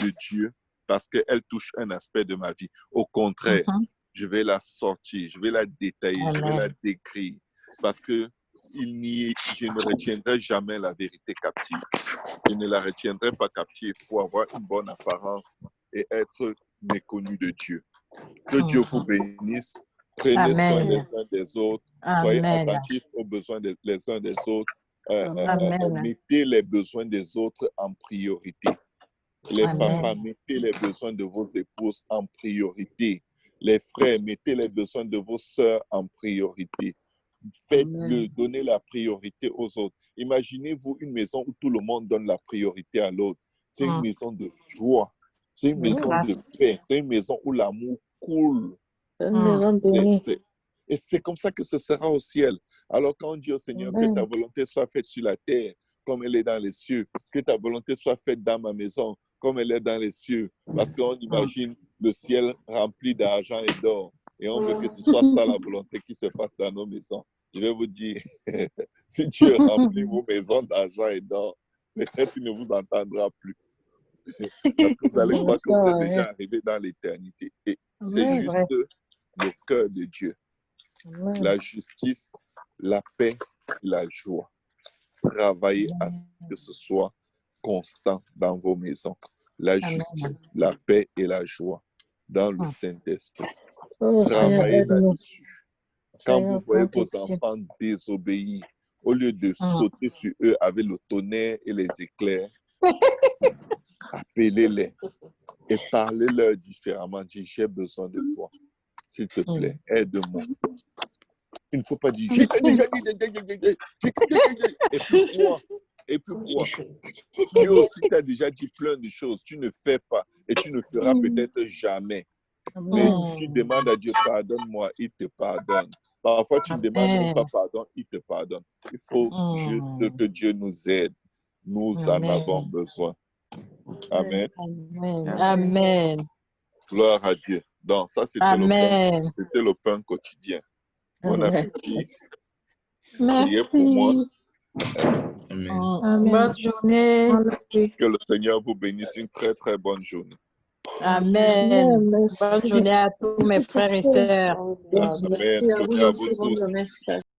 de Dieu parce qu'elle touche un aspect de ma vie. Au contraire, je vais la sortir, je vais la détailler, je vais la décrire. Parce que je ne retiendrai jamais la vérité captive. Je ne la retiendrai pas captive pour avoir une bonne apparence et être méconnu de Dieu. Que Dieu vous bénisse. Prenez soin les uns des autres. Soyez attentifs aux besoins les uns des autres. Mettez les besoins des autres en priorité. Les papas, mettez les besoins de vos épouses en priorité. Les frères, mettez les besoins de vos sœurs en priorité. Faites-le, donnez la priorité aux autres. Imaginez-vous une maison où tout le monde donne la priorité à l'autre. C'est une maison de joie. C'est une maison de paix. C'est une maison où l'amour coule. Et c'est comme ça que ce sera au ciel. Alors quand on dit au Seigneur que ta volonté soit faite sur la terre comme elle est dans les cieux, que ta volonté soit faite dans ma maison comme elle est dans les cieux, parce qu'on imagine le ciel rempli d'argent et d'or, et on veut que ce soit ça la volonté qui se fasse dans nos maisons. Je vais vous dire, si Dieu remplit vos maisons d'argent et d'or, peut-être il ne vous entendra plus. Parce que vous allez croire que vous êtes déjà arrivé dans l'éternité. Et c'est juste le cœur de Dieu. La justice, la paix, la joie. Travaillez à ce que ce soit constant dans vos maisons. La justice, la paix et la joie dans le Saint-Esprit. Travaillez là-dessus. Quand vous voyez vos enfants désobéir, au lieu de sauter sur eux avec le tonnerre et les éclairs, appelez-les et parlez-leur différemment. Dites, j'ai besoin de toi. S'il te plaît, aide-moi. Il ne faut pas dire, je t'ai déjà dit, et puis quoi? Dieu aussi t'a déjà dit plein de choses. Tu ne fais pas et tu ne feras peut-être jamais. Mais tu demandes à Dieu, pardonne-moi, il te pardonne. Parfois, tu ne demandes même pas pardon, il te pardonne. Il faut juste que Dieu nous aide. Nous en avons besoin. Amen. Amen. Gloire à Dieu. Donc, ça, c'était le pain quotidien. Bon appétit. Priez pour moi. Amen. Bonne journée. Que le Seigneur vous bénisse une très, très bonne journée. Amen. Bonne journée à tous mes frères et sœurs. Amen. Merci à vous tous.